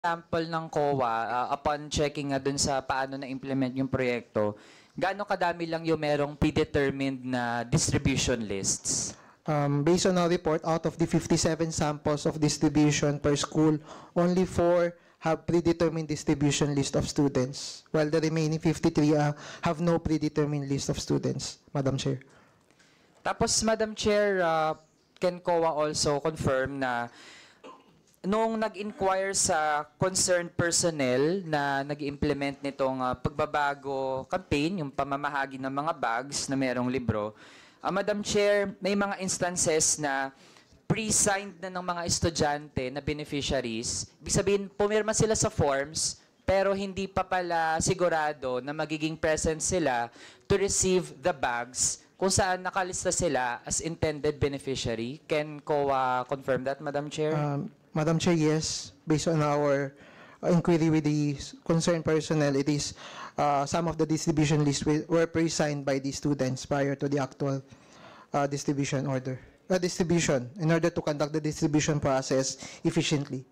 Sample ng COA, upon checking nga dun sa paano na-implement yung proyekto, gaano kadami lang yung merong predetermined na distribution lists? Based on our report, out of the 57 samples of distribution per school, only 4 have predetermined distribution list of students, while the remaining 53 have no predetermined list of students, Madam Chair. Tapos, Madam Chair, can COA also confirm na nung nag-inquire sa concerned personnel na nag-implement nitong pagbabago campaign, yung pamamahagi ng mga bags na mayroong libro, Madam Chair, may mga instances na pre-signed na ng mga estudyante na beneficiaries. Ibig sabihin, pumirma sila sa forms, pero hindi pa pala sigurado na magiging present sila to receive the bags kung saan nakalista sila as intended beneficiary. Can COA confirm that, Madam Chair? Madam Chair, yes. Based on our inquiry with the concerned personnel, it is some of the distribution lists were pre-signed by the students prior to the actual distribution in order to conduct the distribution process efficiently.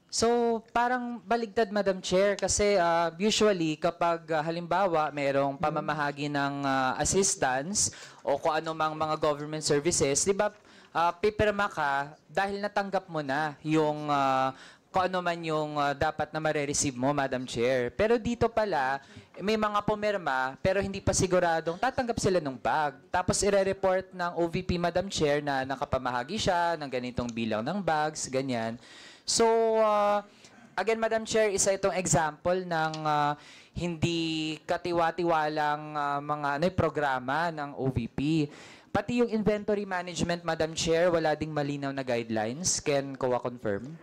So, parang baligtad, Madam Chair, kasi usually kapag halimbawa mayroong pamamahagi ng assistance o kung ano mang mga government services, di ba, pipirma ka dahil natanggap mo na yung kung ano man yung dapat na mare-receive mo, Madam Chair. Pero dito pala, may mga pumirma pero hindi pa siguradong tatanggap sila ng bag. Tapos ire-report ng OVP, Madam Chair, na nakapamahagi siya ng ganitong bilang ng bags, ganyan. So, again, Madam Chair, isa itong example ng hindi katiwa-tiwalang mga programa ng OVP. Pati yung inventory management, Madam Chair, wala ding malinaw na guidelines. Can COA confirm?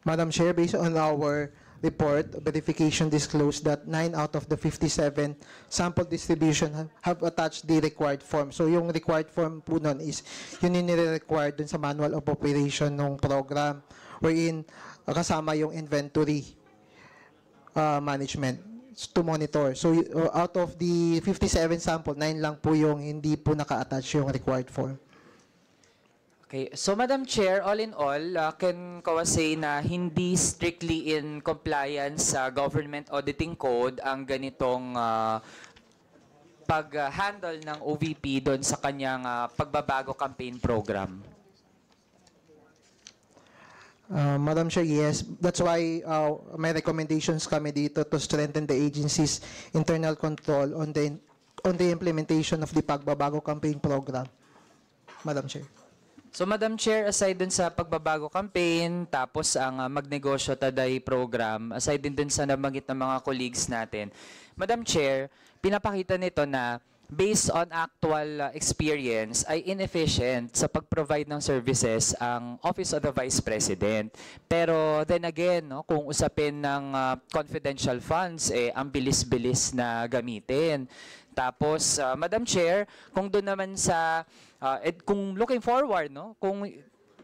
Madam Chair, based on our report, verification disclosed that 9 out of the 57 sample distribution have attached the required form. So yung required form po nun is yun yung nire-required dun sa manual of operation ng program wherein kasama yung inventory management to monitor. So out of the 57 sample, 9 lang po yung hindi po naka-attach yung required form. Okay. So, Madam Chair, all in all, can COA say na hindi strictly in compliance sa Government Auditing Code ang ganitong pag-handle ng OVP doon sa kanyang pagbabago campaign program? Madam Chair, yes. That's why may recommendations kami dito to strengthen the agency's internal control on the implementation of the pagbabago campaign program. Madam Chair. So, Madam Chair, aside dun sa pagbabago campaign, tapos ang Magnegosyo Taday program, aside din dun sa nabanggit ng mga colleagues natin, Madam Chair, pinapakita nito na based on actual experience, ay inefficient sa pag-provide ng services ang Office of the Vice President. Pero then again, no, kung usapin ng confidential funds, ang bilis-bilis na gamitin. Tapos, Madam Chair, kung doon naman sa, kung looking forward, no, kung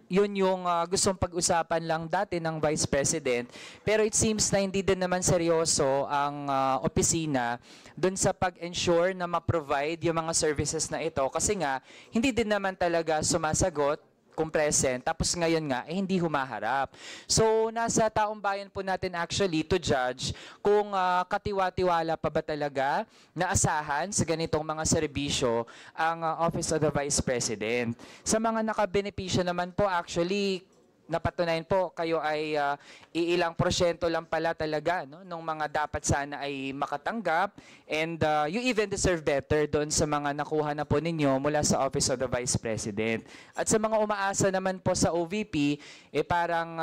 yun yung gustong pag-usapan lang dati ng Vice President, pero it seems na hindi din naman seryoso ang opisina dun sa pag-ensure na ma-provide yung mga services na ito kasi nga, hindi din naman talaga sumasagot kung present, tapos ngayon nga, hindi humaharap. So, nasa taong bayan po natin actually to judge kung katiwa-tiwala pa ba talaga na asahan sa ganitong mga serbisyo ang Office of the Vice President. Sa mga nakabenepisyo naman po actually, napatunayan po kayo ay iilang porsyento lang pala talaga no, nung mga dapat sana ay makatanggap and you even deserve better doon sa mga nakuha na po ninyo mula sa Office of the Vice President. At sa mga umaasa naman po sa OVP, parang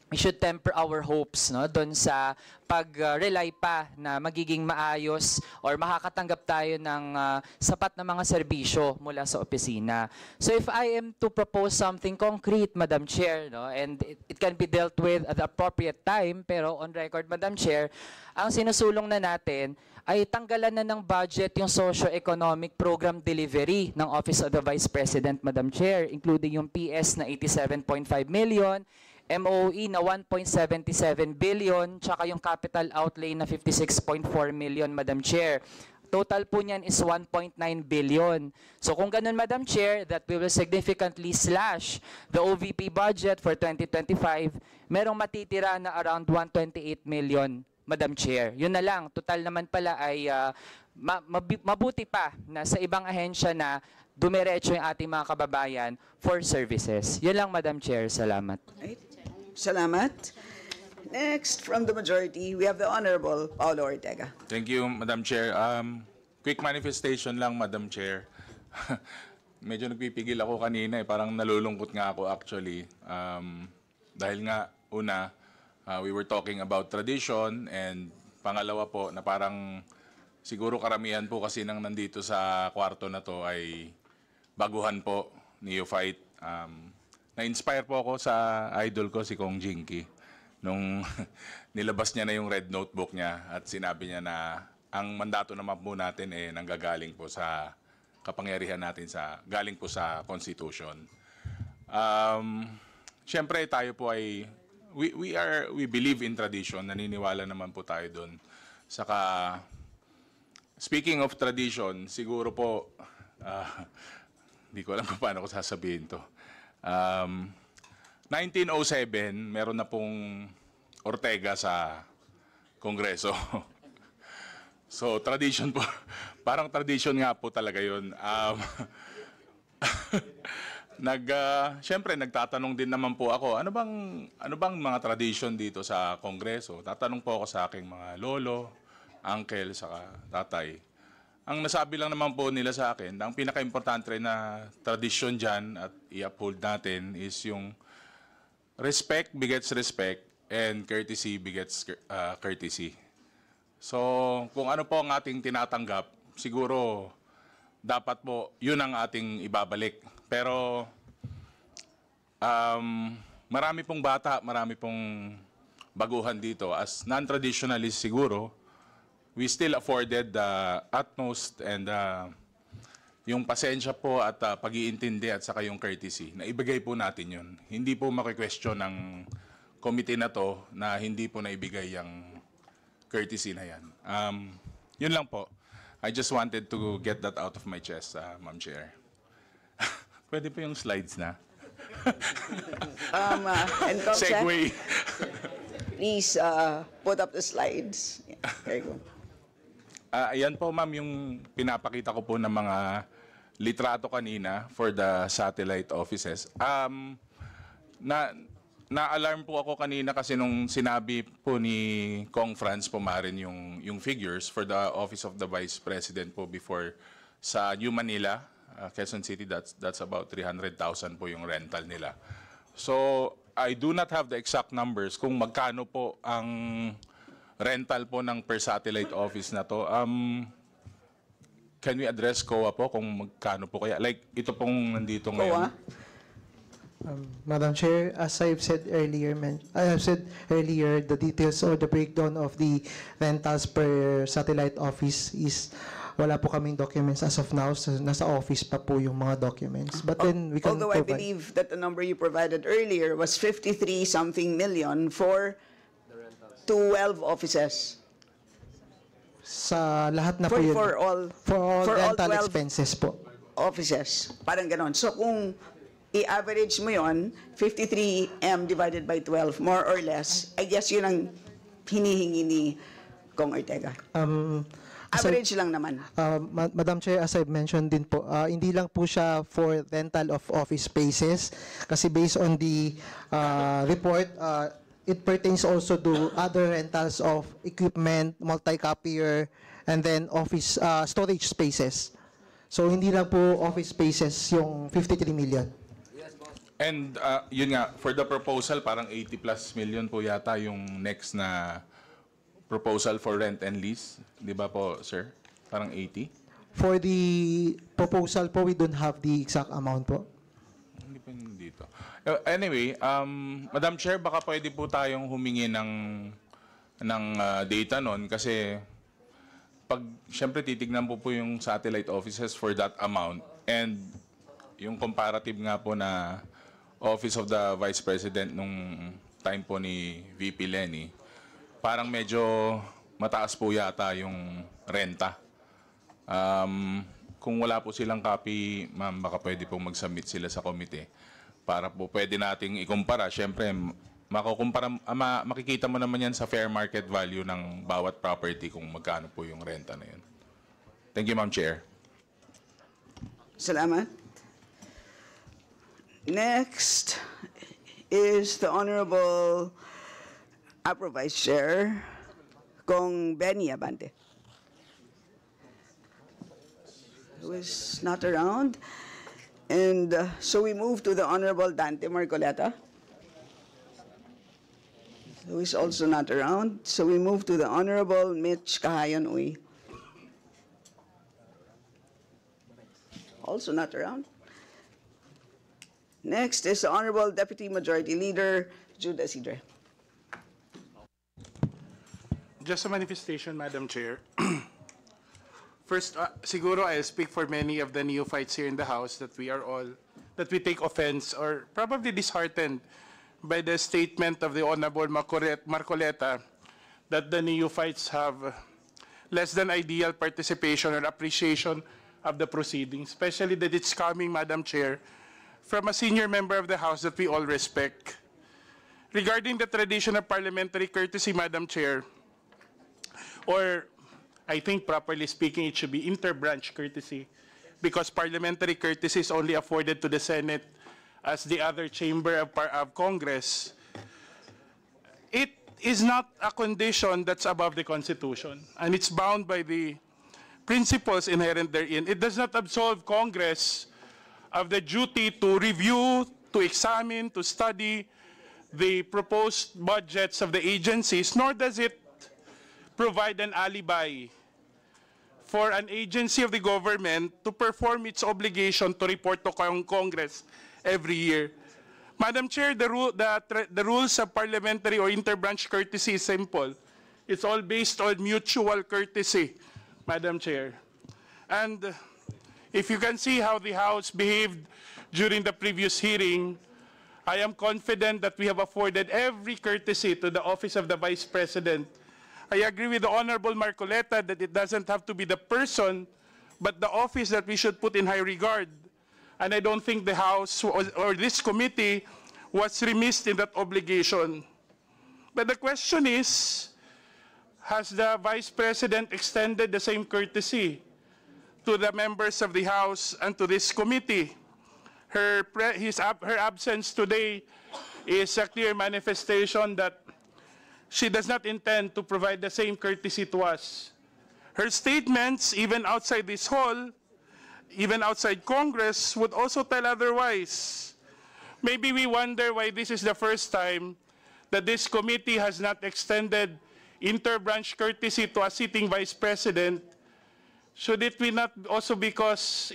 we should temper our hopes no, doon sa pag-rely pa na magiging maayos or makakatanggap tayo ng sapat na mga serbisyo mula sa opisina. So if I am to propose something concrete, Madam Chair, no, and it can be dealt with at the appropriate time, pero on record, Madam Chair, ang sinusulong na natin ay tanggalan na ng budget yung socio-economic program delivery ng Office of the Vice President, Madam Chair, including yung PS na 87.5 million, MOE na 1.77 billion, tsaka yung capital outlay na 56.4 million, Madam Chair. Total po niyan is 1.9 billion. So kung ganun, Madam Chair, that we will significantly slash the OVP budget for 2025, merong matitira na around 128 million, Madam Chair. Yun na lang. Total naman pala ay mabuti pa na sa ibang ahensya na dumiretso yung ating mga kababayan for services. Yun lang, Madam Chair. Salamat. Right. Salamat. Next, from the majority, we have the Honorable Paulo Ortega. Thank you, Madam Chair. Quick manifestation lang, Madam Chair. Medyo nagpipigil ako kanina parang nalulungkot nga ako actually. Dahil nga, una, we were talking about tradition, and pangalawa po na parang siguro karamihan po kasi nang nandito sa kwarto na to ay baguhan po, neophyte. Na-inspire po ako sa idol ko, si Kong Jinky, nung nilabas niya na yung red notebook niya at sinabi niya na ang mandato naman po natin nanggagaling po sa kapangyarihan natin, galing po sa Constitution. Siyempre tayo po ay we believe in tradition, naniniwala naman po tayo doon. Saka speaking of tradition, siguro po hindi ko alam kung paano ko sasabihin to. 1907, meron na pong Ortega sa Kongreso. So, tradition po. Parang tradition nga po talaga yun. Siyempre, nagtatanong din naman po ako, ano bang mga tradition dito sa Kongreso? Tatanong po ako sa aking mga lolo, uncle, saka tatay. Ang nasabi lang naman po nila sa akin, ang pinaka-importante na tradition dyan at i-uphold natin is yung respect begets respect and courtesy begets courtesy. So, kung ano po ang ating tinatanggap, siguro dapat po yun ang ating ibabalik. Pero marami pong bata, marami pong baguhan dito. As non-traditionalist siguro, we still afforded the utmost and yung pasensya po at pag-iintindi at saka yung courtesy, na ibigay po natin yun. Hindi po maki-question ng committee na to na hindi po naibigay yung courtesy na yan. Yun lang po. I just wanted to get that out of my chest, Ma'am Chair. Pwede po yung slides na. And Comsec, Segway. please put up the slides. Yeah, there you go. Ayan po, ma'am, yung pinapakita ko po ng mga litrato kanina for the satellite offices. Na-alarm po ako kanina kasi nung sinabi po ni Kong Franz Pumarin yung figures for the Office of the Vice President po before sa New Manila, Quezon City, that's about 300,000 po yung rental nila. So, I do not have the exact numbers kung magkano po ang rental po ng per satellite office na to. Can we address COA po kung magkano po kaya? Like, ito pong nandito ngayon. Madam Chair, as I have said earlier, the details or the breakdown of the rentals per satellite office is wala po kaming documents as of now. So, nasa office pa po yung mga documents. But then we can Although I provide. believe that the number you provided earlier was 53-something million for 12 offices. Sa lahat na po yun. For all rental 12 expenses po. offices. Parang ganon. So kung i-average mo yon, 53M divided by 12, more or less, I guess yun ang hinihingi ni Kong Ortega. Average lang naman. Madam Chair, as I've mentioned din po, hindi lang po siya for rental of office spaces kasi based on the report, it pertains also to other rentals of equipment, multi-copier, and then office storage spaces. So hindi lang po office spaces yung 53 million. And yun nga, for the proposal, parang 80 plus million po yata yung next na proposal for rent and lease. Di ba po, sir? Parang 80? For the proposal po, we don't have the exact amount po. Hindi pa yun dito. Anyway, Madam Chair, baka pwede po tayong humingi ng data nun kasi pag siyempre titignan po yung satellite offices for that amount and yung comparative nga po na Office of the Vice President nung time po ni VP Lenny, parang medyo mataas po yata yung renta. Kung wala po silang copy, ma'am, baka pwede pong mag-submit sila sa komite para po pwede nating ikumpara. Siyempre, makikita mo naman yan sa fair market value ng bawat property kung magkano po yung renta na yun. Thank you, Ma'am Chair. Salamat. Next is the Honorable Upper Vice Chair, Kong Benny Abante, who is not around. And so we move to the Honorable Dante Marcoleta, who is also not around. So we move to the Honorable Mitch Kahayan Uy, also not around. Next is the Honorable Deputy Majority Leader Jude Isidre. Just a manifestation, Madam Chair. First, siguro I'll speak for many of the neophytes here in the House that we take offense or probably disheartened by the statement of the Honorable Marcoleta that the neophytes have less than ideal participation or appreciation of the proceedings, especially that it's coming, Madam Chair, from a senior member of the House that we all respect. Regarding the tradition of parliamentary courtesy, Madam Chair, or I think properly speaking, it should be inter-branch courtesy because parliamentary courtesy is only afforded to the Senate as the other chamber of Congress. It is not a condition that's above the Constitution, and it's bound by the principles inherent therein. It does not absolve Congress of the duty to review, to examine, to study the proposed budgets of the agencies, nor does it provide an alibi for an agency of the government to perform its obligation to report to Congress every year. Madam Chair, the rules of parliamentary or interbranch courtesy is simple. It's all based on mutual courtesy, Madam Chair. And if you can see how the House behaved during the previous hearing, I am confident that we have afforded every courtesy to the office of the Vice President. I agree with the Honorable Marcoleta that it doesn't have to be the person, but the office that we should put in high regard. And I don't think the House or this committee was remiss in that obligation. But the question is, has the Vice President extended the same courtesy to the members of the House and to this committee? Her absence today is a clear manifestation that she does not intend to provide the same courtesy to us. Her statements, even outside this hall, even outside Congress, would also tell otherwise. Maybe we wonder why this is the first time that this committee has not extended interbranch courtesy to a sitting Vice President. Is it not also because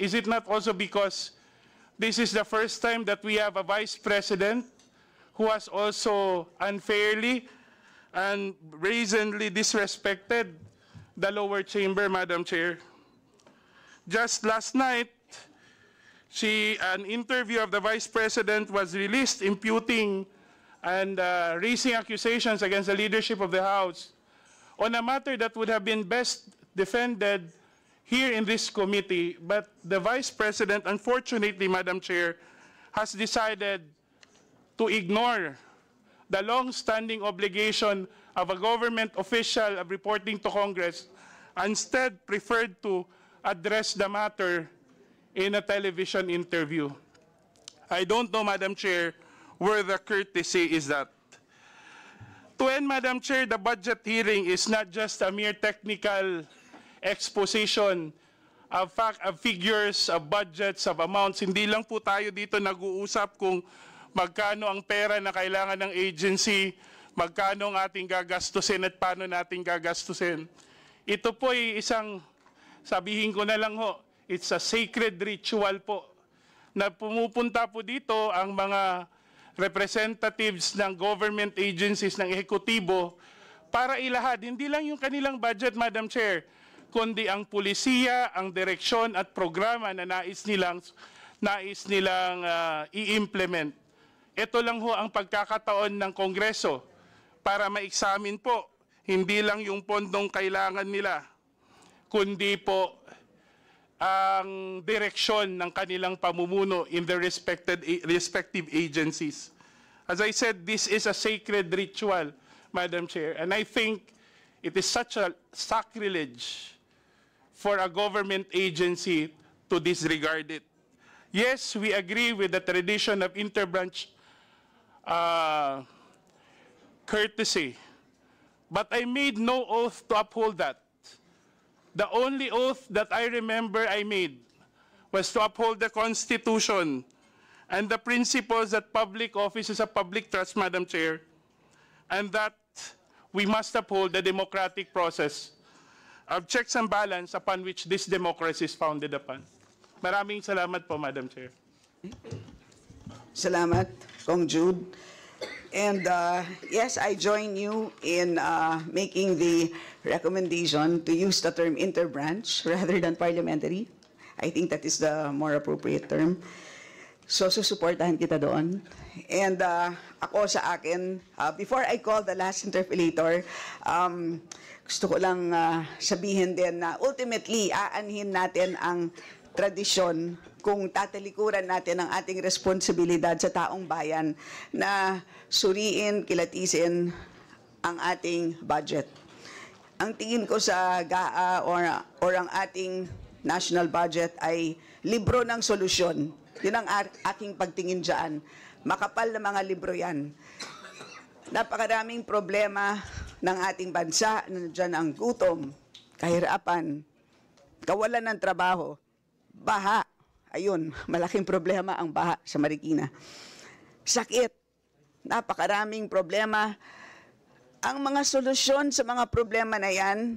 this is the first time that we have a Vice President who has also unfairly and brazenly disrespected the lower chamber, Madam Chair? Just last night, an interview of the Vice President was released imputing and raising accusations against the leadership of the House on a matter that would have been best defended here in this committee. But the Vice President, unfortunately, Madam Chair, has decided to ignore the long-standing obligation of a government official of reporting to Congress, instead preferred to address the matter in a television interview. I don't know, Madam Chair, where the courtesy is at. To end, Madam Chair, the budget hearing is not just a mere technical exposition of figures, of budgets, of amounts. Hindi lang po tayo dito nag-uusap kung magkano ang pera na kailangan ng agency, magkano ang ating gagastusin at paano natin gagastusin. Ito po ay isang, sabihin ko na lang ho, it's a sacred ritual po na pumupunta po dito ang mga representatives ng government agencies ng ehekutibo para ilahad, hindi lang yung kanilang budget, Madam Chair, kundi ang pulisiya, ang direksyon at programa na nais nilang i-implement. Ito lang ho ang pagkakataon ng Kongreso para ma-examine po, hindi lang yung pondong kailangan nila, kundi po ang direksyon ng kanilang pamumuno in their respective agencies. As I said, this is a sacred ritual, Madam Chair, and I think it is such a sacrilege for a government agency to disregard it. Yes, we agree with the tradition of interbranch courtesy, but I made no oath to uphold that. The only oath that I remember I made was to uphold the Constitution and the principles that public office is a public trust, Madam Chair, and that we must uphold the democratic process of checks and balance upon which this democracy is founded upon. Maraming salamat po, Madam Chair. Salamat, Kong Jude. And yes, I join you in making the recommendation to use the term interbranch rather than parliamentary. I think that is the more appropriate term. So, susuportahan kita doon. And ako sa akin, before I call the last interpellator, gusto ko lang sabihin din na ultimately, aanhin natin ang tradisyon kung tatalikuran natin ang ating responsibilidad sa taong bayan na suriin, kilatisin ang ating budget. Ang tingin ko sa GAA or ang ating national budget ay libro ng solusyon. Yun ang aking pagtingin dyan. Makapal na mga libro yan. Napakaraming problema ng ating bansa. Nandiyan ang gutom, kahirapan, kawalan ng trabaho, baha. Ayun, malaking problema ang baha sa Marikina. Sakit, napakaraming problema. Ang mga solusyon sa mga problema na yan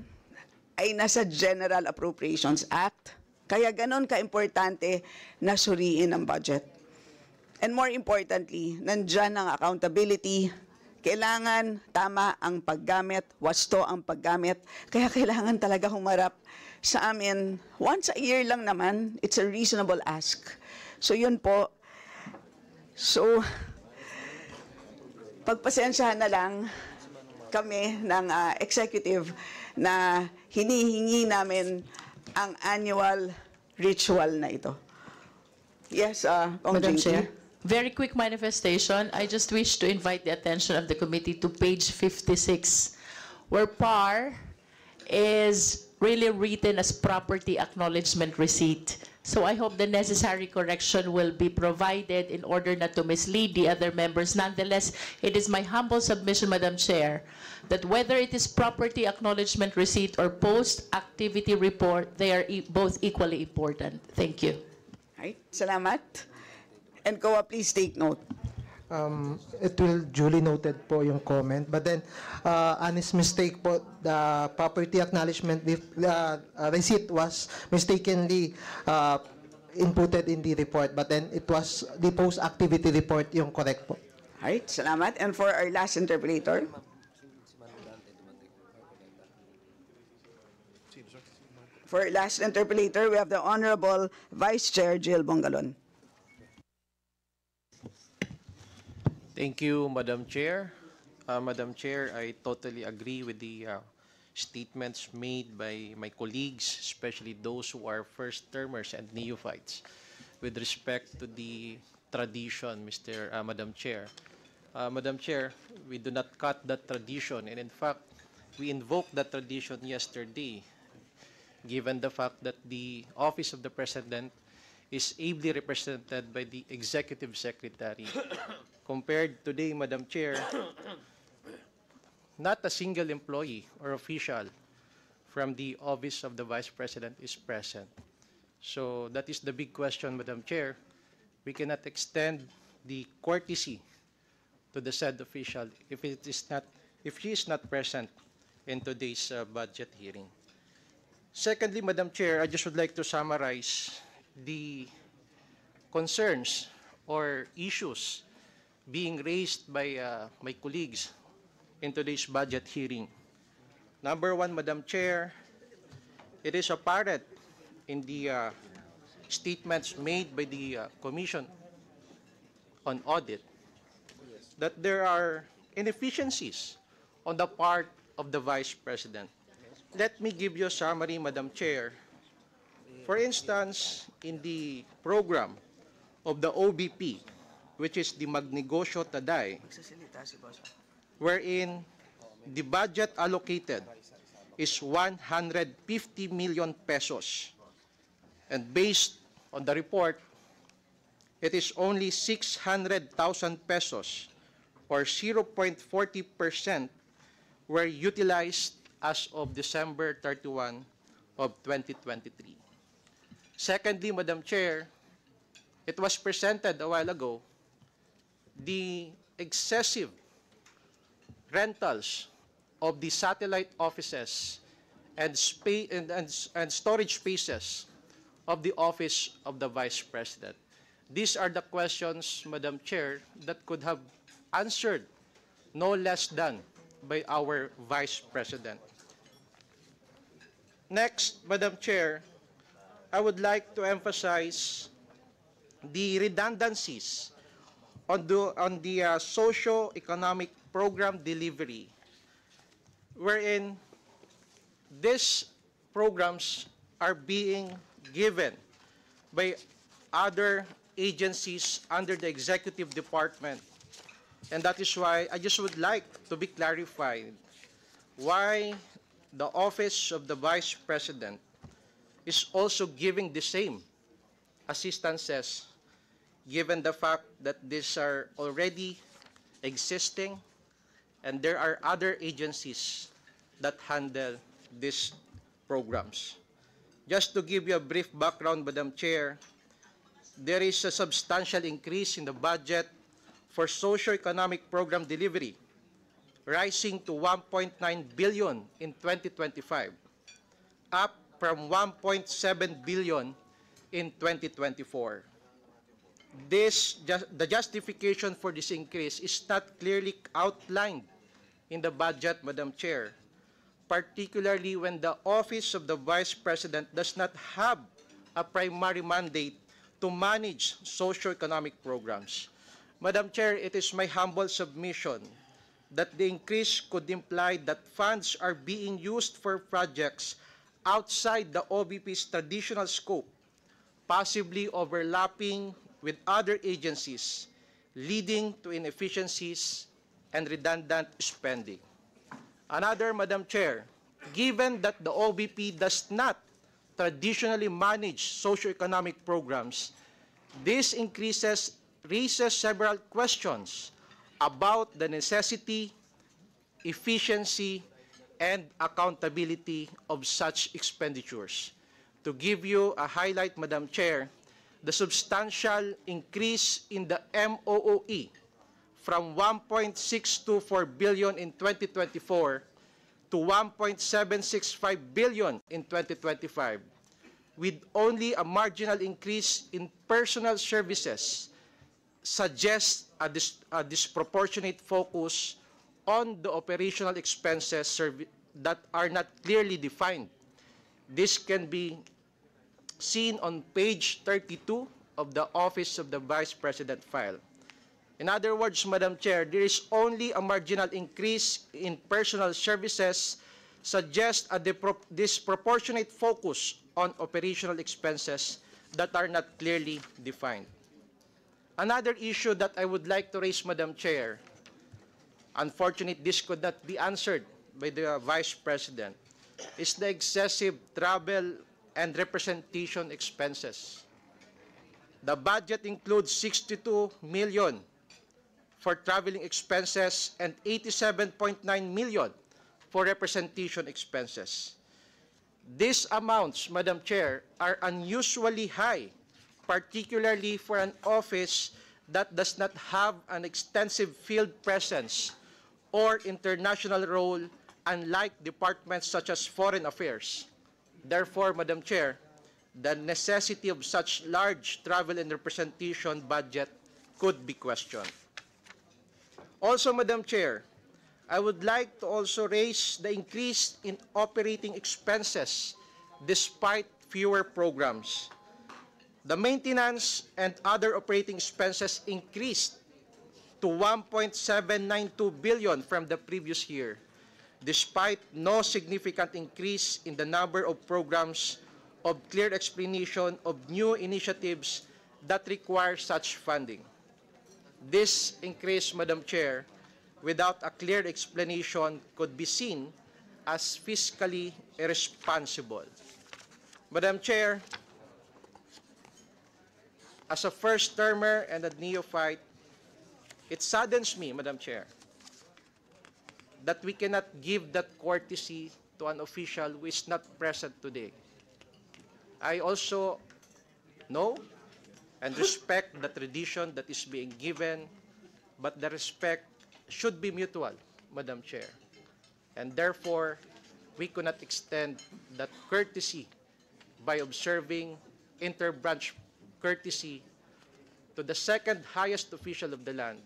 ay nasa General Appropriations Act. Kaya ganon ka-importante na suriin ang budget. And more importantly, nandyan ang accountability. Kailangan tama ang paggamit, wasto ang paggamit. Kaya kailangan talaga humarap sa amin. Once a year lang naman, it's a reasonable ask. So yun po. So, pagpasensyahan na lang kami ng executive na hinihingi namin ang annual ritual na ito. Yes, Madam Jinky. Chair. Very quick manifestation. I just wish to invite the attention of the committee to page 56, where PAR is really written as property acknowledgement receipt. So I hope the necessary correction will be provided in order not to mislead the other members. Nonetheless, it is my humble submission, Madam Chair, that whether it is property acknowledgement receipt or post-activity report, they are both equally important. Thank you. Right, salamat. And COA, please take note. It will duly noted po yung comment. But then, honest mistake po, the property acknowledgement receipt was mistakenly inputted in the report. But then, it was the post-activity report yung correct po. Right, salamat. And for our last interpolator. For our last interpolator, we have the Honorable Vice Chair Jill Bongalon. Thank you, Madam Chair. Madam Chair, I totally agree with the statements made by my colleagues, especially those who are first-termers and neophytes, with respect to the tradition, Madam Chair. Madam Chair, we do not cut that tradition, and in fact, we invoked that tradition yesterday, given the fact that the Office of the President is ably represented by the Executive Secretary. Compared today, Madam Chair, not a single employee or official from the Office of the Vice President is present. So that is the big question, Madam Chair. We cannot extend the courtesy to the said official if she is not present in today's budget hearing. Secondly, Madam Chair, I just would like to summarize the concerns or issues being raised by my colleagues in today's budget hearing. Number one, Madam Chair, it is apparent in the statements made by the Commission on Audit that there are inefficiencies on the part of the Vice President. Let me give you a summary, Madam Chair, For instance, in the program of the OBP, which is the Magnegosyo Taday, wherein the budget allocated is 150 million pesos. And based on the report, it is only 600,000 pesos, or 0.40%, were utilized as of December 31 of 2023. Secondly, Madam Chair, it was presented a while ago, the excessive rentals of the satellite offices and storage spaces of the Office of the Vice President. These are the questions, Madam Chair, that could have answered no less than by our Vice President. Next, Madam Chair, I would like to emphasize the redundancies on the socio-economic program delivery, wherein these programs are being given by other agencies under the executive department. And that is why I just would like to be clarified why the Office of the Vice President is also giving the same assistances, given the fact that these are already existing and there are other agencies that handle these programs. Just to give you a brief background, Madam Chair, there is a substantial increase in the budget for socio-economic program delivery, rising to 1.9 billion in 2025, up from 1.7 billion in 2024. The justification for this increase is not clearly outlined in the budget, Madam Chair, particularly when the Office of the Vice President does not have a primary mandate to manage socio-economic programs. Madam Chair, it is my humble submission that the increase could imply that funds are being used for projects outside the OBP's traditional scope, possibly overlapping with other agencies, leading to inefficiencies and redundant spending. Another, Madam Chair, given that the OBP does not traditionally manage socio-economic programs, this raises several questions about the necessity, efficiency, and accountability of such expenditures. To give you a highlight, Madam Chair, the substantial increase in the MOOE from 1.624 billion in 2024 to 1.765 billion in 2025, with only a marginal increase in personal services, suggests a disproportionate focus on the operational expenses that are not clearly defined. This can be seen on page 32 of the Office of the Vice President file. In other words, Madam Chair, there is only a marginal increase in personal services, suggests a disproportionate focus on operational expenses that are not clearly defined. Another issue that I would like to raise, Madam Chair, unfortunately this could not be answered by the Vice President, is the excessive travel and representation expenses. The budget includes 62 million for traveling expenses and 87.9 million for representation expenses. These amounts, Madam Chair, are unusually high, particularly for an office that does not have an extensive field presence or international role, unlike departments such as Foreign Affairs. Therefore, Madam Chair, the necessity of such large travel and representation budget could be questioned. Also, Madam Chair, I would like to also raise the increase in operating expenses despite fewer programs. The maintenance and other operating expenses increased to 1.792 billion from the previous year, despite no significant increase in the number of programs of clear explanation of new initiatives that require such funding. This increase, Madam Chair, without a clear explanation could be seen as fiscally irresponsible. Madam Chair, as a first-termer and a neophyte, it saddens me, Madam Chair, that we cannot give that courtesy to an official who is not present today. I also know and respect the tradition that is being given, but the respect should be mutual, Madam Chair. And therefore, we cannot extend that courtesy by observing interbranch courtesy to the second highest official of the land,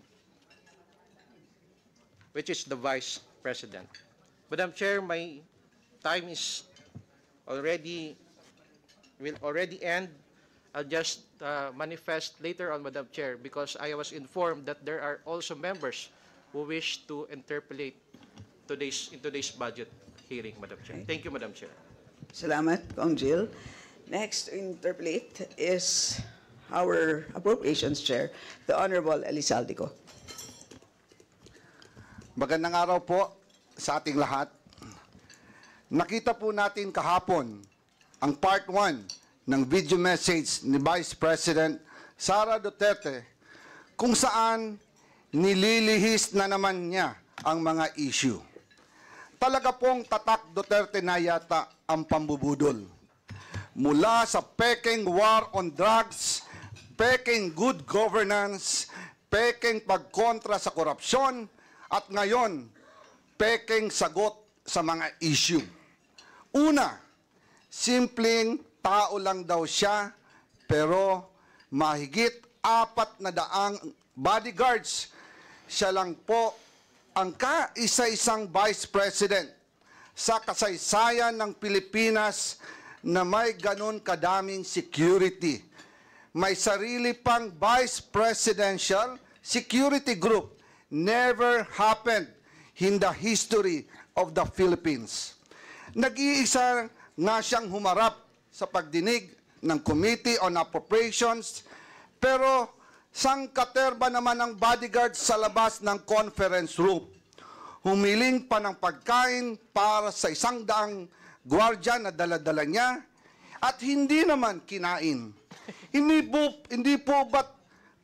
which is the Vice President. Madam Chair, my time is will already end. I'll just manifest later on, Madam Chair, because I was informed that there are also members who wish to interpolate in today's budget hearing, Madam Chair. Okay. Thank you, Madam Chair. Salamat, Kong Jill. Next to interpolate is our Appropriations Chair, the Honorable Elisaldico. Magandang araw po sa ating lahat. Nakita po natin kahapon ang part 1 ng video message ni Vice President Sara Duterte kung saan nililihis na naman niya ang mga issue. Talaga pong tatak Duterte na yata ang pambubudol. Mula sa peking war on drugs, peking good governance, peking pagkontra sa korupsyon, at ngayon, peking sagot sa mga issue. Una, simpleng tao lang daw siya, pero mahigit 400 bodyguards. Siya lang po ang kaisa-isang Vice President sa kasaysayan ng Pilipinas na may ganun kadaming security. May sarili pang Vice Presidential Security Group. Never happened in the history of the Philippines. Nag-iisa nga siyang humarap sa pagdinig ng Committee on Appropriations, pero sangkaterba naman ang bodyguard sa labas ng conference room. Humiling pa ng pagkain para sa 100 gwardiya na dala-dala niya at hindi naman kinain. Hindi po ba't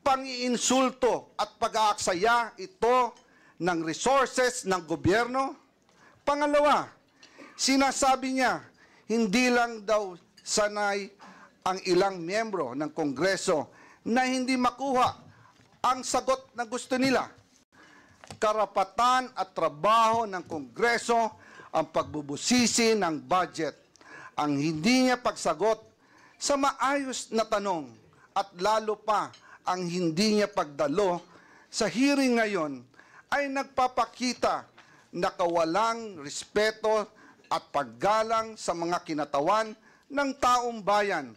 pang-iinsulto at pag-aaksaya ito ng resources ng gobyerno? Pangalawa, sinasabi niya, hindi lang daw sanay ang ilang miyembro ng Kongreso na hindi makuha ang sagot na gusto nila. Karapatan at trabaho ng Kongreso ang pagbubusisi ng budget. Ang hindi niya pagsagot sa maayos na tanong at lalo pa ang hindi niya pagdalo sa hearing ngayon ay nagpapakita na kawalang respeto at paggalang sa mga kinatawan ng taong bayan.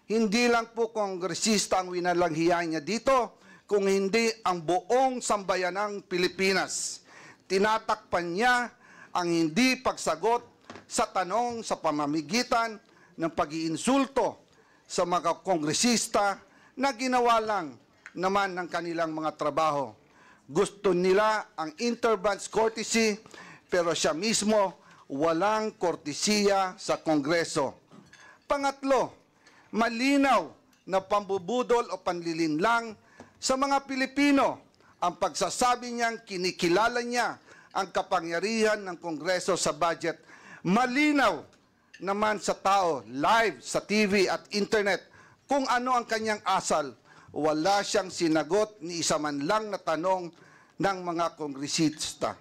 Hindi lang po kongresista ang winalanghiyan niya dito, kung hindi ang buong sambayanang Pilipinas. Tinatakpan niya ang hindi pagsagot sa tanong sa pamamagitan ng pag-iinsulto sa mga kongresista na ginawa lang naman ng kanilang mga trabaho. Gusto nila ang interbranch courtesy, pero siya mismo walang kortesiya sa Kongreso. Pangatlo, malinaw na pambubudol o panlilinlang sa mga Pilipino ang pagsasabi niyang kinikilala niya ang kapangyarihan ng Kongreso sa budget. Malinaw naman sa tao, live sa TV at internet, kung ano ang kanyang asal. Wala siyang sinagot ni isa man lang na tanong ng mga kongresista.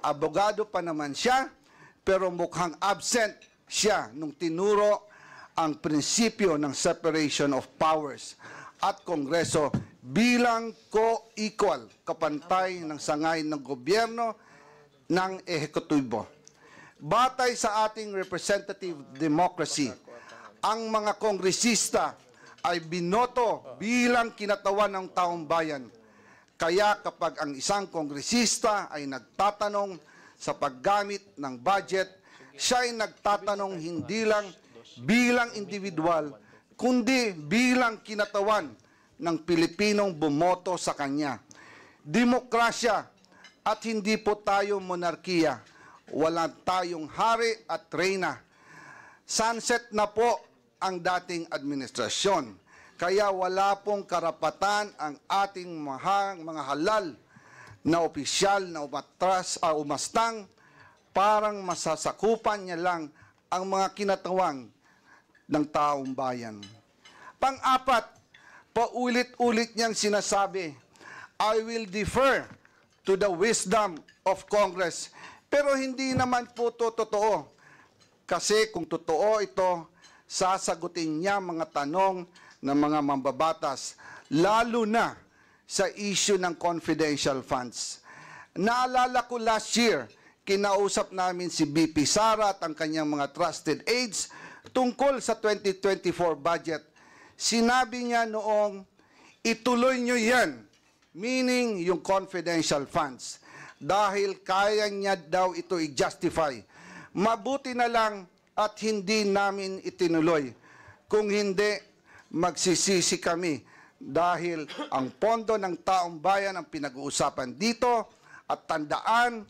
Abogado pa naman siya, pero mukhang absent siya nung tinuro ang prinsipyo ng separation of powers at Kongreso bilang co-equal, kapantay ng sangay ng gobyerno ng ehekutibo. Batay sa ating representative democracy, ang mga kongresista ay binoto bilang kinatawan ng taong bayan. Kaya kapag ang isang kongresista ay nagtatanong sa paggamit ng budget, siya ay nagtatanong hindi lang bilang individual, kundi bilang kinatawan ng Pilipinong bumoto sa kanya. Demokrasya at hindi po tayo monarkiya. Wala tayong hari at reyna. Sunset na po ang dating administrasyon. Kaya wala pong karapatan ang ating mga halal na opisyal na umastang parang masasakupan niya lang ang mga kinatawang ng taong bayan. Pang-apat, paulit-ulit niyang sinasabi, I will defer to the wisdom of Congress. Pero hindi naman po ito totoo. Kasi kung totoo ito, sasagutin niya mga tanong ng mga mambabatas, lalo na sa issue ng confidential funds. Naalala ko last year, kinausap namin si BP Sara at ang kanyang mga trusted aides tungkol sa 2024 budget. Sinabi niya noong, ituloy niyo yan, meaning yung confidential funds, dahil kaya niya daw ito i-justify. Mabuti na lang at hindi namin itinuloy. Kung hindi, magsisisi kami dahil ang pondo ng taong bayan ang pinag-uusapan dito at tandaan,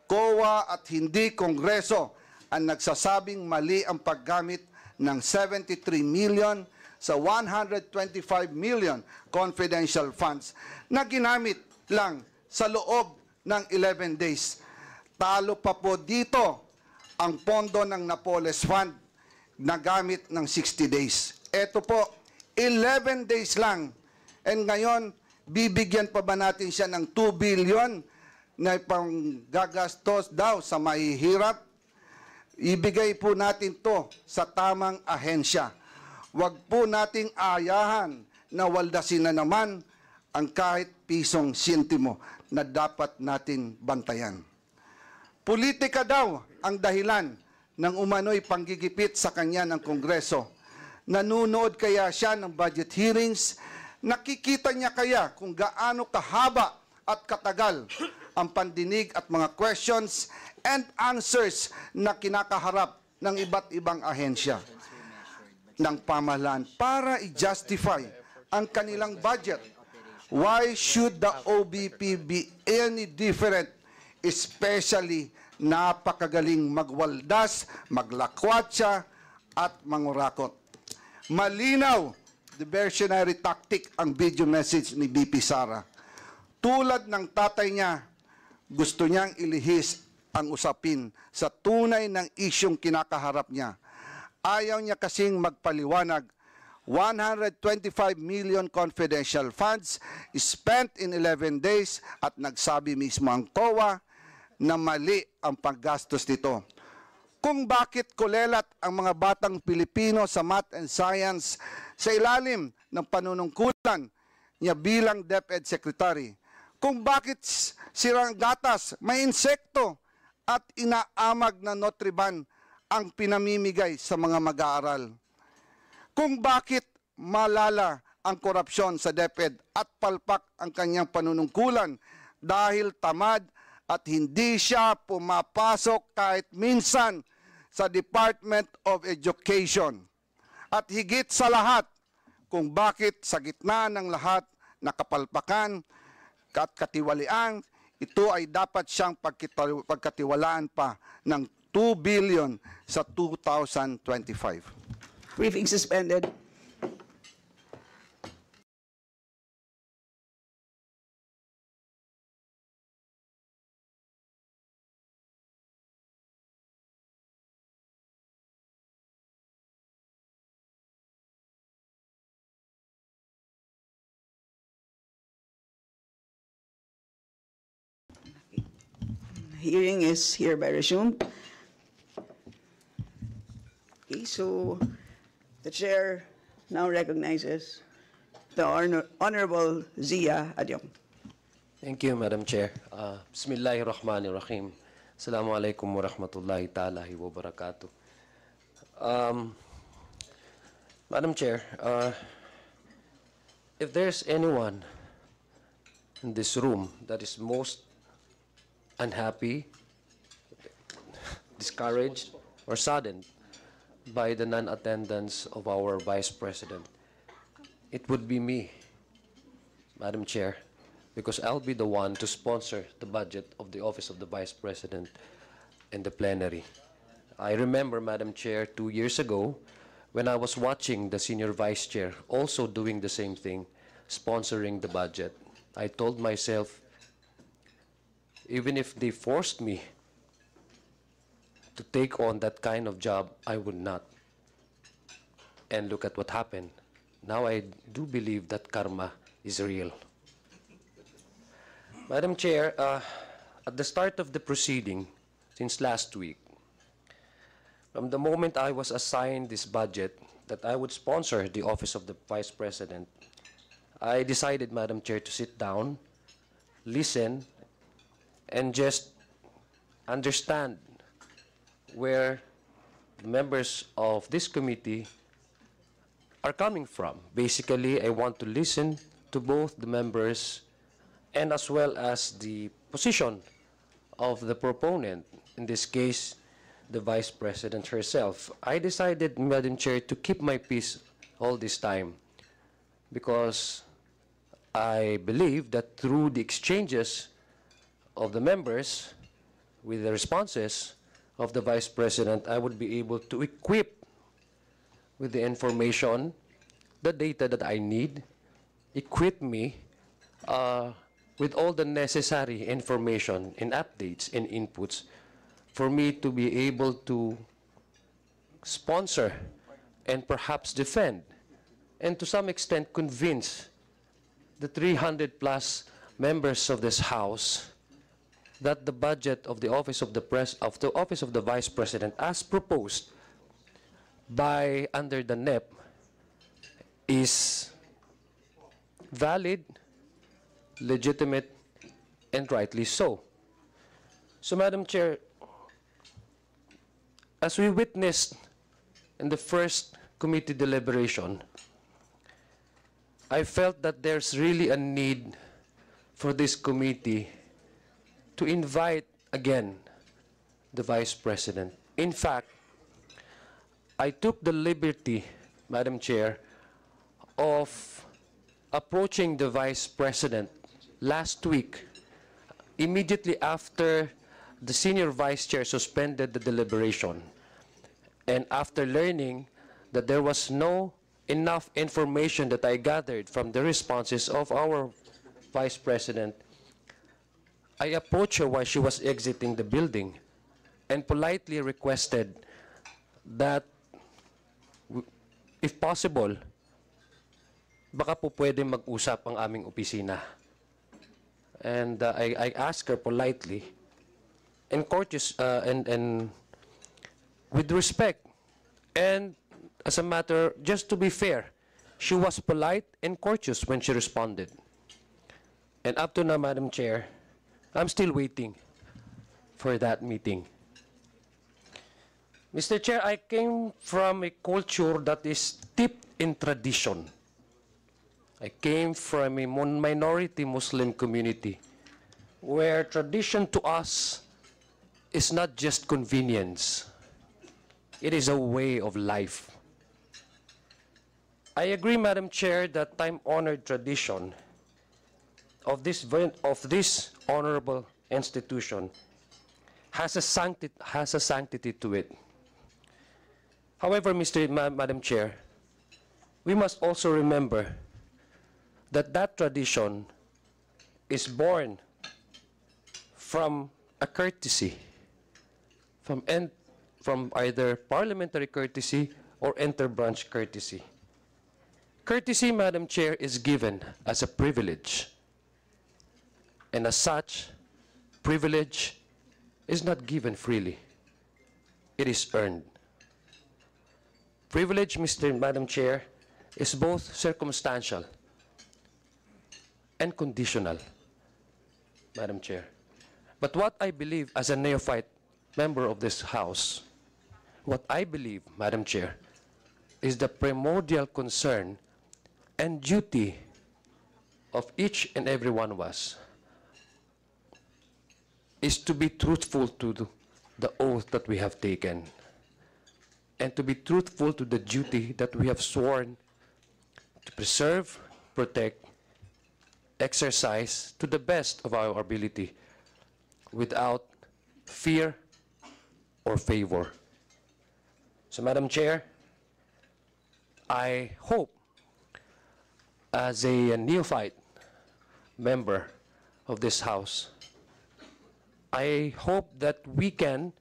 COA at hindi Kongreso ang nagsasabing mali ang paggamit ng 73 million sa 125 million confidential funds na ginamit lang sa loob ng 11 days. Talo pa po dito ang pondo ng Napoles Fund na gamit ng 60 days. Ito po, 11 days lang. And ngayon, bibigyan pa ba natin siya ng 2 billion na panggagastos daw sa mahihirap? Ibigay po natin to sa tamang ahensya. Huwag po nating ayahan na waldasin na naman ang kahit pisong sintimo na dapat natin bantayan. Politika daw ang dahilan ng umano'y panggigipit sa kanya ng Kongreso. Nanunood kaya siya ng budget hearings? Nakikita niya kaya kung gaano kahaba at katagal ang pandinig at mga questions and answers na kinakaharap ng iba't ibang ahensya ng pamahalaan para i-justify ang kanilang budget? Why should the OBP be any different? Especially napakagaling magwaldas, maglakwatsa at mangurakot. Malinaw, diversionary tactic ang video message ni BP Sara. Tulad ng tatay niya, gusto niyang ilihis ang usapin sa tunay ng isyong kinakaharap niya. Ayaw niya kasing magpaliwanag. 125 million confidential funds spent in 11 days at nagsabi mismo ang COA na mali ang paggastos nito. Kung bakit kulelat ang mga batang Pilipino sa math and science sa ilalim ng panunungkulan niya bilang DepEd Secretary. Kung bakit sirang gatas, may insekto at inaamag na Nutriban ang pinamimigay sa mga mag-aaral. Kung bakit malala ang korupsyon sa DepEd at palpak ang kanyang panunungkulan dahil tamad at hindi siya pumapasok kahit minsan sa Department of Education. At higit sa lahat, kung bakit sa gitna ng lahat na kapalpakan at katiwalian, ito ay dapat siyang pagkatiwalaan pa ng 2 billion sa 2025. Briefing suspended. Hearing is hereby resumed. Okay, so the chair now recognizes the Honorable Zia Adyong. Thank you, Madam Chair. Bismillahirrahmanirrahim. Assalamualaikum warahmatullahi ta'ala wa barakatuh. Madam Chair, if there's anyone in this room that is most unhappy, discouraged, or saddened by the non-attendance of our Vice President, it would be me, Madam Chair, because I'll be the one to sponsor the budget of the Office of the Vice President in the plenary. I remember, Madam Chair, 2 years ago, when I was watching the Senior Vice Chair also doing the same thing, sponsoring the budget. I told myself, even if they forced me to take on that kind of job, I would not. And look at what happened. Now I do believe that karma is real. Madam Chair, at the start of the proceeding, since last week, from the moment I was assigned this budget that I would sponsor the Office of the Vice President, I decided, Madam Chair, to sit down, listen, and just understand where the members of this committee are coming from. Basically, I want to listen to both the members and as well as the position of the proponent, in this case, the Vice President herself. I decided, Madam Chair, to keep my peace all this time because I believe that through the exchanges of the members with the responses of the Vice President, I would be able to equip with the information, the data that I need, equip me with all the necessary information and updates and inputs for me to be able to sponsor and perhaps defend and to some extent convince the 300 plus members of this House that the budget of the Office of the Vice President as proposed by under the NEP is valid, legitimate, and rightly so. So, Madam Chair, as we witnessed in the first committee deliberation, I felt that there's really a need for this committee to invite again the Vice President. In fact, I took the liberty, Madam Chair, of approaching the Vice President last week, immediately after the Senior Vice Chair suspended the deliberation, and after learning that there was no enough information that I gathered from the responses of our Vice President, I approached her while she was exiting the building and politely requested that, if possible, baka po pwede mag-usap ang aming opisina. And I asked her politely and courteous and with respect, and as a matter, just to be fair, she was polite and courteous when she responded. And up to now, Madam Chair, I'm still waiting for that meeting. Mr. Chair, I came from a culture that is steeped in tradition. I came from a minority Muslim community where tradition to us is not just convenience. It is a way of life. I agree, Madam Chair, that time-honored tradition of this honorable institution has a sanctity to it. However, Madam Chair, we must also remember that that tradition is born from a courtesy, from either parliamentary courtesy or inter-branch courtesy. Courtesy, Madam Chair, is given as a privilege. And as such, privilege is not given freely. It is earned. Privilege, Madam Chair, is both circumstantial and conditional, Madam Chair. But what I believe as a neophyte member of this House, what I believe, Madam Chair, is the primordial concern and duty of each and every one of us is to be truthful to the oath that we have taken. and to be truthful to the duty that we have sworn to preserve, protect, exercise to the best of our ability without fear or favor. So, Madam Chair, I hope as a neophyte member of this House, I hope that we can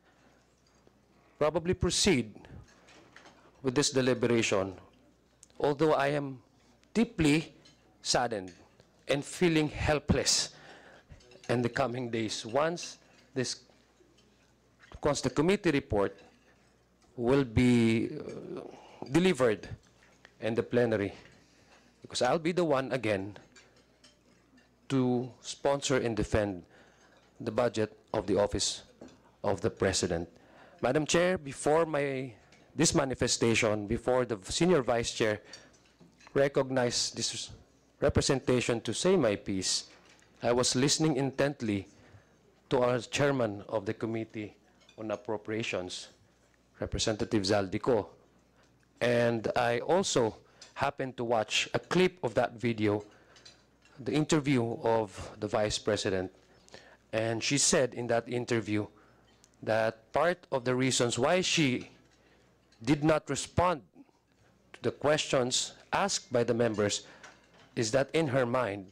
probably proceed with this deliberation, although I am deeply saddened and feeling helpless in the coming days once this the committee report will be delivered in the plenary, because I'll be the one again to sponsor and defend the budget of the Office of the President. Madam Chair, before this manifestation, before the Senior Vice Chair recognized this representation to say my piece, I was listening intently to our Chairman of the Committee on Appropriations, Representative Zaldico, and I also happened to watch a clip of that video, the interview of the Vice President, and she said in that interview that part of the reasons why she did not respond to the questions asked by the members is that in her mind,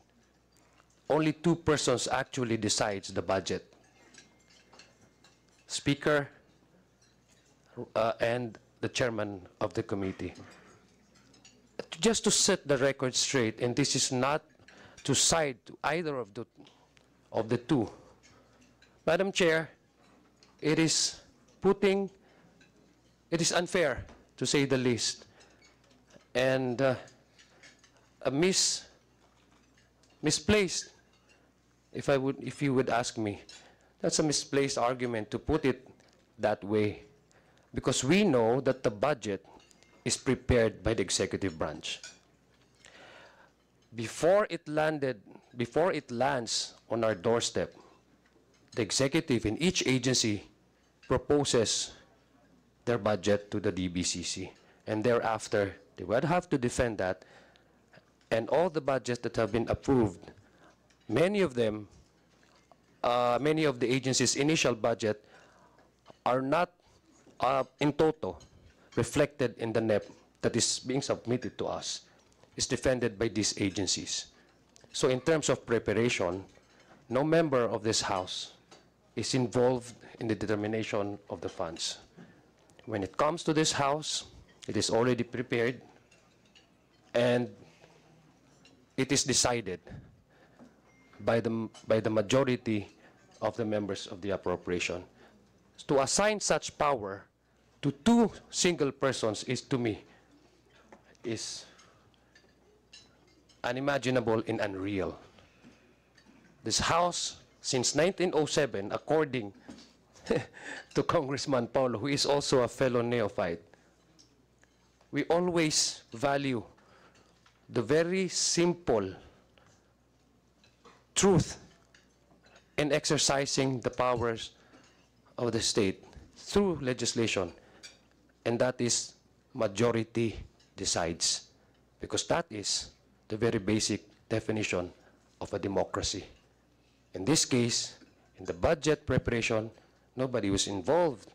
only two persons actually decides the budget. Speaker and the chairman of the committee. Just to set the record straight, and this is not to side to either of the two. Madam Chair, it is unfair, to say the least, and misplaced, if you would ask me. That's a misplaced argument to put it that way, because we know that the budget is prepared by the executive branch. Before it lands on our doorstep, the executive in each agency proposes their budget to the DBCC, and thereafter they would have to defend that, and all the budgets that have been approved, many of the agencies' initial budget are not in total reflected in the NEP that is being submitted to us, is defended by these agencies. So in terms of preparation, no member of this House is involved in the determination of the funds. When it comes to this House, it is already prepared, and it is decided by the majority of the members of the appropriation. To assign such power to two single persons is, to me, is unimaginable and unreal. This House, since 1907, according to Congressman Paulo, who is also a fellow neophyte, we always value the very simple truth in exercising the powers of the state through legislation, and that is majority decides, because that is the very basic definition of a democracy. In this case, in the budget preparation, nobody was involved.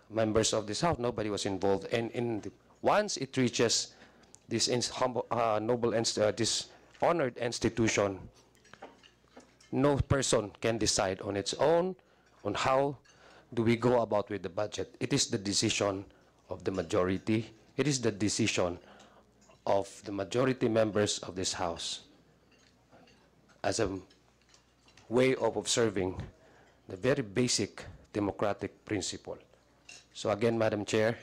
Members of this House, nobody was involved. And once it reaches this this honored institution, no person can decide on its own on how do we go about with the budget. It is the decision of the majority. It is the decision of the majority members of this House as a way of observing the very basic democratic principle. So again, Madam Chair,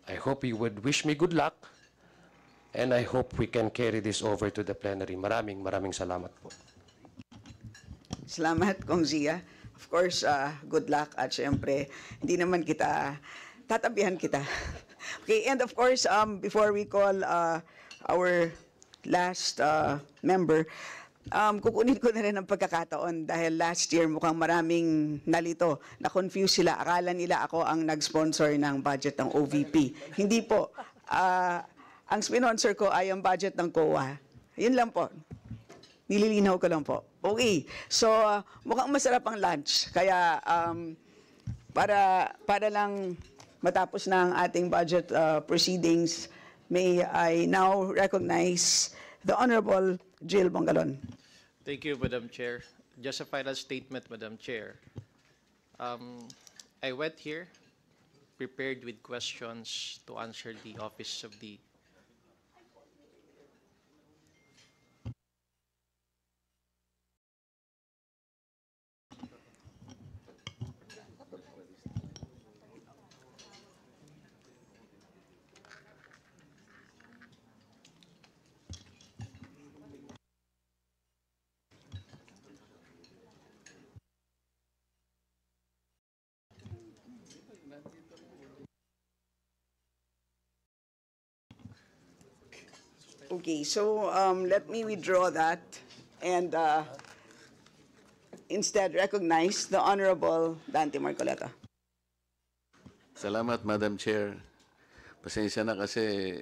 I hope you would wish me good luck, and I hope we can carry this over to the plenary. Maraming salamat po. Salamat, Kong Zia. Of course, good luck, at syempre, hindi naman kita, tatabihan kita. Okay, and of course, before we call our last member, Kukunin ko na rin ang pagkakataon dahil last year mukhang maraming nalito. Na-confuse sila. Akala nila ako ang nag-sponsor ng budget ng OVP. Hindi po. Ang sponsor ko ay ang budget ng COA. Yun lang po. Nililinaw ko lang po. Okay. So, mukhang masarap ang lunch. Kaya, para lang matapos na ang ating budget proceedings, may I now recognize the Honorable Jill Bongalon. Thank you, Madam Chair. Just a final statement, Madam Chair. I went here prepared with questions to answer the office of the Okay, so let me withdraw that and instead recognize the Honorable Dante Marcoleta. Salamat, Madam Chair. Pasensya na kasi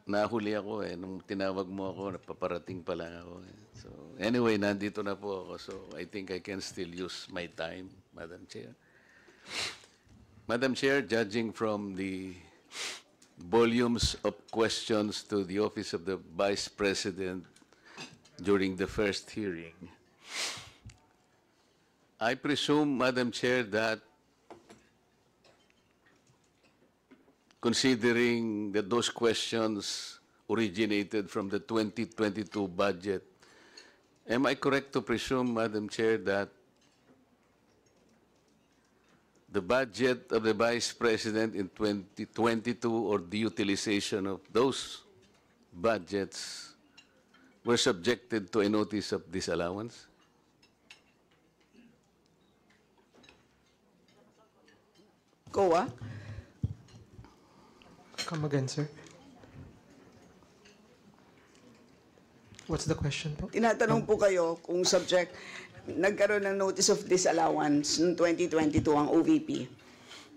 nahuli ako nung tinawag mo ako, napaparating pa lang ako. So anyway, nandito na po ako. So I think I can still use my time, Madam Chair. Madam Chair, judging from the volumes of questions to the Office of the Vice President during the first hearing, I presume, Madam Chair, that considering that those questions originated from the 2022 budget, am I correct to presume, Madam Chair, that the budget of the Vice President in 2022 or the utilization of those budgets were subjected to a notice of disallowance? COA? Come again, sir. What's the question po? Tinatanong po kayo kung nagkaroon ng notice of disallowance noong 2022 ang OVP.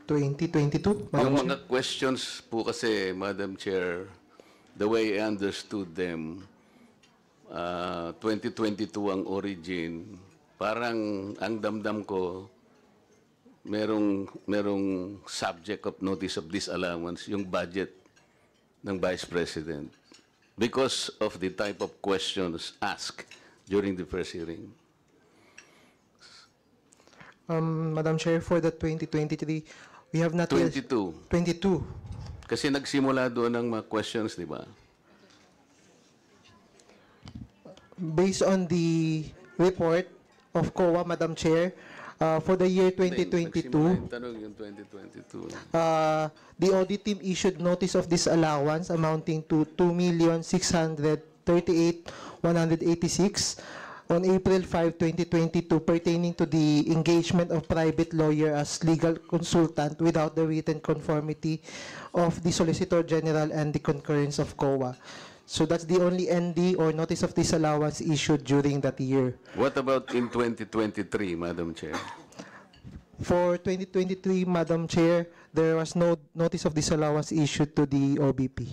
2022? Yung mga questions po kasi, Madam Chair, the way I understood them, 2022 ang origin, parang ang damdam ko, merong subject of notice of disallowance, yung budget ng Vice President, because of the type of questions asked during the first hearing. Madam Chair, for the 2023, we have not yet... 22. 22. Kasi nagsimula doon ng mga questions, di ba? Based on the report of COA, Madam Chair, for the year 2022, Nagsimula yung tanong yung 2022. the audit team issued notice of disallowance amounting to 2,638,186 on April 5, 2022 pertaining to the engagement of private lawyer as legal consultant without the written conformity of the Solicitor General and the concurrence of COA. So that's the only ND or notice of disallowance issued during that year. What about in 2023, Madam Chair? For 2023, Madam Chair, there was no notice of disallowance issued to the OBP.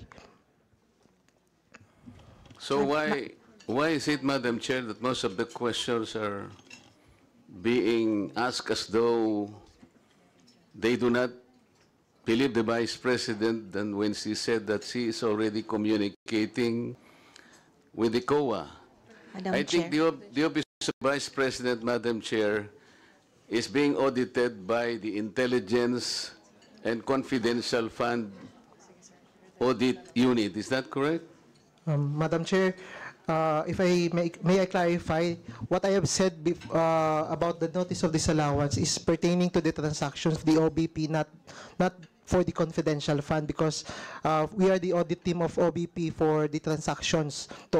So why is it, Madam Chair, that most of the questions are being asked as though they do not believe the Vice President than when she said that she is already communicating with the COA? Madam I Chair. think the Office of Vice President, Madam Chair, is being audited by the Intelligence and Confidential Fund Audit Unit. Is that correct? Madam Chair, if I may I clarify, what I have said about the notice of disallowance is pertaining to the transactions of the OBP, not for the confidential fund, because we are the audit team of OBP for the transactions to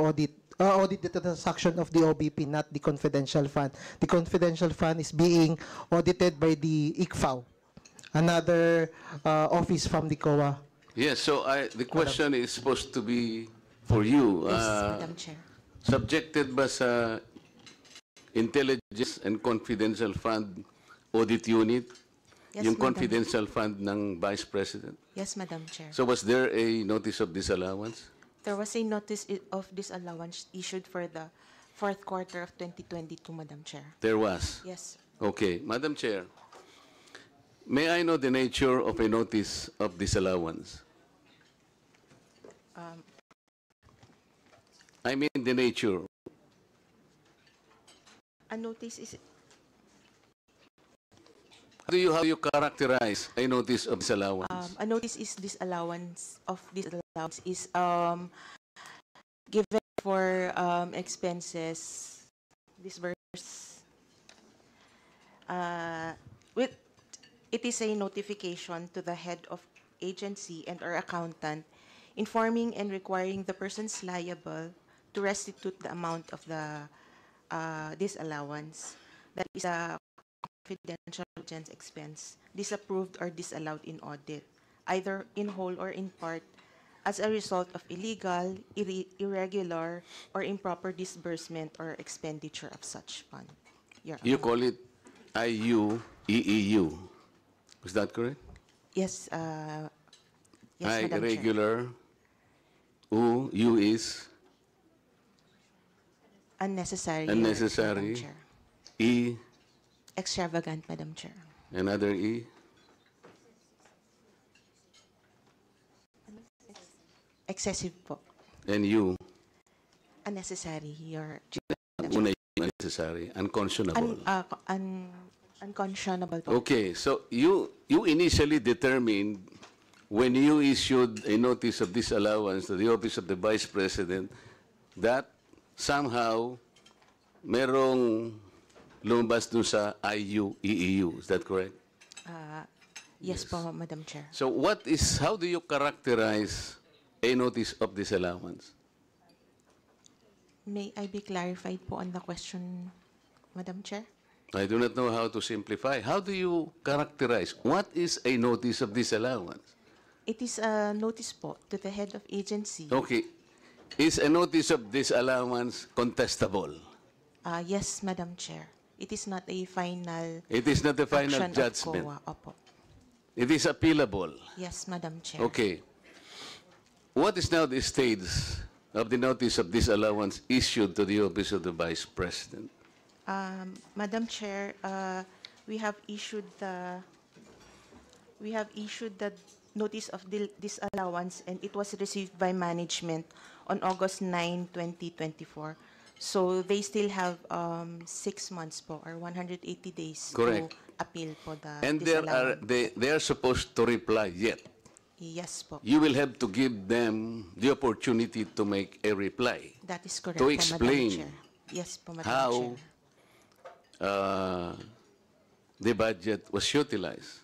audit the transaction of the OBP, not the confidential fund. The confidential fund is being audited by the ICFAO, another office from the COA. Yes, so the question is supposed to be for you. Yes, Madam Chair. Subjected ba sa Intelligence and Confidential Fund Audit Unit, Yes, yung Madam. confidential fund ng Vice President? Yes, Madam Chair. So was there a notice of disallowance? There was a notice of disallowance issued for the fourth quarter of 2022, Madam Chair. There was. Yes. Okay, Madam Chair, may I know the nature of a notice of disallowance? I mean the nature. A notice is How do you characterize a notice of disallowance? a notice is disallowance is given for expenses disbursed. With it is a notification to the head of agency and or accountant informing and requiring the persons liable to restitute the amount of the disallowance that is a confidential expense disapproved or disallowed in audit, either in whole or in part, as a result of illegal, irregular, or improper disbursement or expenditure of such fund. Your You Honor. call it IUEEU. Is that correct? Yes, yes, I, Madam Chair. irregular. U is Unnecessary. unnecessary. Madam Chair. E, Extravagant, Madam Chair. another E. Excessive po. And U. Unnecessary, Your Ang una yung unnecessary. Unconscionable. unconscionable po. Okay, so you initially determined when you issued a notice of disallowance to the Office of the Vice President that somehow merong lumabas dun sa IUEEU. Is that correct? Yes po, Madam Chair. So how do you characterize a notice of disallowance? May I be clarified po on the question, Madam Chair? I do not know how to simplify. How do you characterize? What is a notice of disallowance? It is a notice po to the head of agency. Okay. Is a notice of disallowance contestable? Yes, Madam Chair. It is not a final It is not a final action judgment. of COA. Opo. It is appealable. Yes, Madam Chair. Okay. What is now the stage of the notice of disallowance issued to the Office of the Vice President? Madam Chair, we have issued the notice of disallowance, and it was received by management on August 9, 2024. So they still have 6 months po, or 180 days Correct. to appeal po the And disallowance. they are supposed to reply yet. Yes po. You will have to give them the opportunity to make a reply. That is correct To po, explain Madam Chair. Yes po, Madam how Chair. the budget was utilized.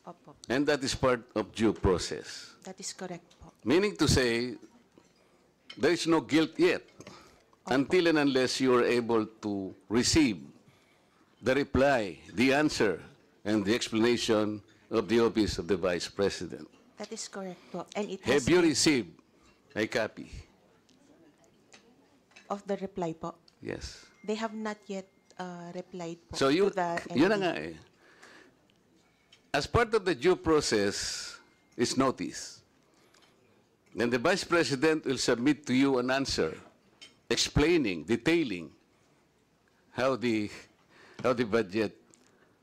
Opo. And that is part of due process. That is correct po. Meaning to say, there is no guilt yet until and unless you are able to receive the reply, the answer, and the explanation of the Office of the Vice President. That is correct po. And it Have has you been received a copy? of the reply po. Yes. They have not yet replied po So you, to the yun na ND. nga eh. As part of the due process is notice. Then the Vice President will submit to you an answer explaining, detailing how the budget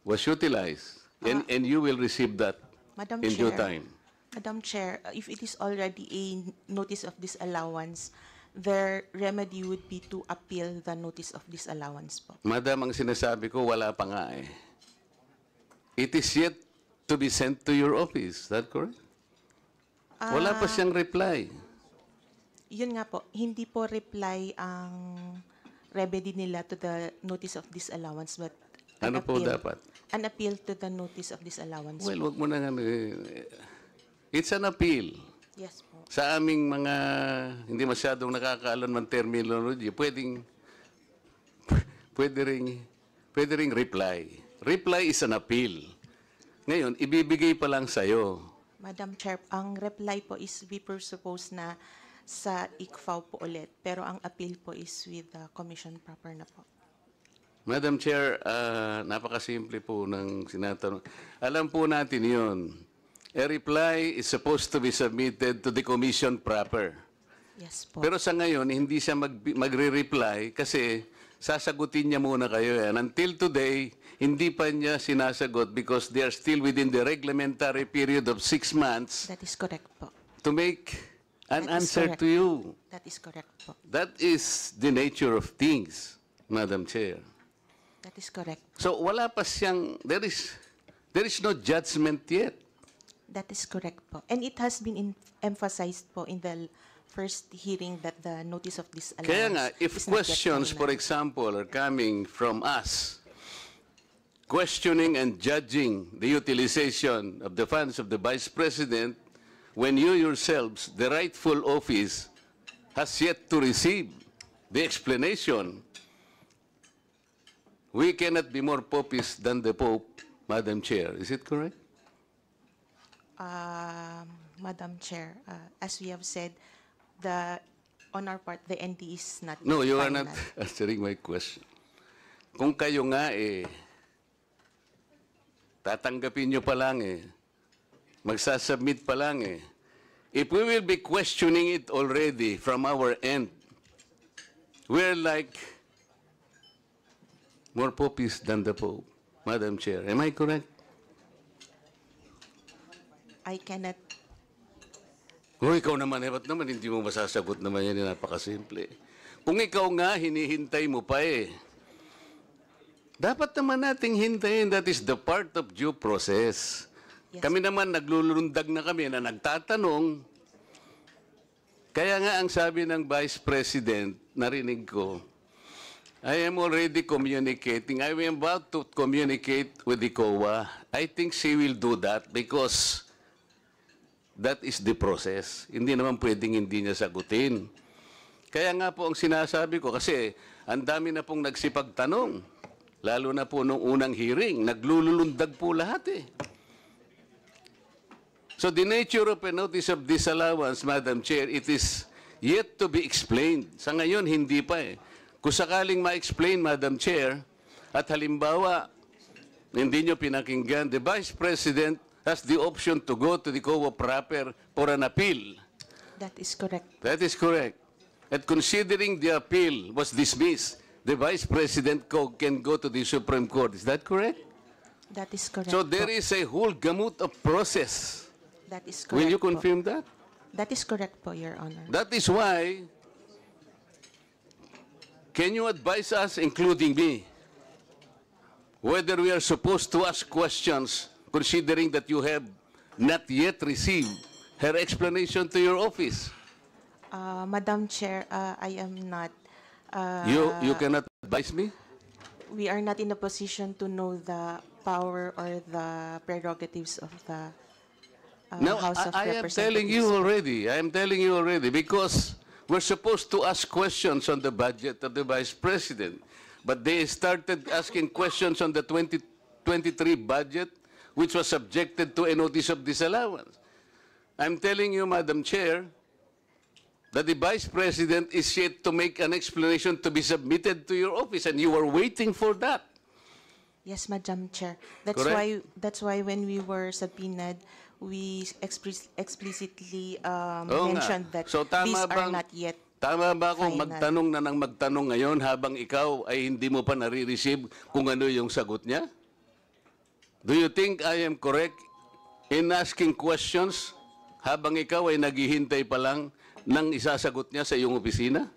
was utilized. And you will receive that Madam in due Chair. time. Madam Chair, if it is already a notice of disallowance, their remedy would be to appeal the notice of disallowance po. Madam, ang sinasabi ko, wala pa nga eh. It is yet to be sent to your office. Is that correct? Wala pa siyang reply. Yun nga po, hindi po reply ang remedy nila to the notice of disallowance, but an Ano po appeal. dapat? An appeal to the notice of disallowance. Well, wag mo na nga. It's an appeal. Yes po. Sa aming mga hindi masyadong nakakaalam ng terminology, pwede ring reply. Reply is an appeal. Ngayon, ibibigay pa lang sa'yo. Madam Chair, ang reply po is we presuppose na sa ICFAO po ulit. Pero ang appeal po is with the commission proper na po. Madam Chair, napakasimple po ng sinatanong. Alam po natin yun. A reply is supposed to be submitted to the commission proper. Yes po. Pero sa ngayon, hindi siya magre-reply kasi sasagutin niya muna kayo. And until today, hindi pa niya sinasagot because they are still within the reglementary period of 6 months That is correct po. to make an That is answer correct. to you. That is correct po. That is the nature of things, Madam Chair. That is correct. So wala pa siyang, there is no judgment yet. That is correct po. And it has been emphasized po in the first hearing that the notice of disallowance Kaya nga, if is not yet questions, for final. example, are coming from us, questioning and judging the utilization of the funds of the Vice President, when you yourselves, the rightful office, has yet to receive the explanation, we cannot be more popist than the Pope, Madam Chair. Is it correct? Madam Chair, as we have said, on our part, the ND is not No, you are final. not answering my question. Kung kayo nga tatanggapin nyo pa lang magsasubmit pa lang if we will be questioning it already from our end, we're like more popist than the Pope, Madam Chair. Am I correct? I cannot. Ikaw naman, ba't naman hindi mo masasagot naman yan, napakasimple. Kung ikaw nga, hinihintay mo pa dapat naman nating hintayin, that is the part of due process. Yes. Kami naman, naglulundag na kami na nagtatanong. Kaya nga ang sabi ng Vice President, narinig ko, I am already communicating. I am about to communicate with the COA. I think she will do that because that is the process. Hindi naman pwedeng hindi niya sagutin. Kaya nga po ang sinasabi ko, kasi ang dami na pong nagsipagtanong. Lalo na po nung unang hearing, naglulundag po lahat So the nature of a notice of disallowance, Madam Chair, it is yet to be explained. Sa ngayon, hindi pa Kung sakaling ma-explain, Madam Chair, at halimbawa, hindi nyo pinakinggan, the Vice President has the option to go to the COA proper for an appeal. That is correct. That is correct. And considering the appeal was dismissed, the Vice President can go to the Supreme Court. Is that correct? That is correct. So there po. is a whole gamut of process. That is correct. Will you po. confirm that? That is correct po, Your Honor. That is why, can you advise us, including me, whether we are supposed to ask questions, considering that you have not yet received her explanation to your office? Madam Chair, I am not. You cannot advise me? We are not in a position to know the power or the prerogatives of the No, House of I am Representatives. telling you already. I am telling you already because we're supposed to ask questions on the budget of the Vice President. But they started asking questions on the 2023 budget, which was subjected to a notice of disallowance. I'm telling you, Madam Chair, that the Vice President is yet to make an explanation to be submitted to your office, and you are waiting for that. Yes, Madam Chair. Correct. That's why when we were subpoenaed, we explicitly Oo nga. mentioned that So, these are not yet. Tama ba kung final. magtanong na ng magtanong ngayon habang ikaw ay hindi mo pa nare-receive kung ano yung sagot niya? Do you think I am correct in asking questions habang ikaw ay naghihintay pa lang ng isasagot niya sa iyong opisina?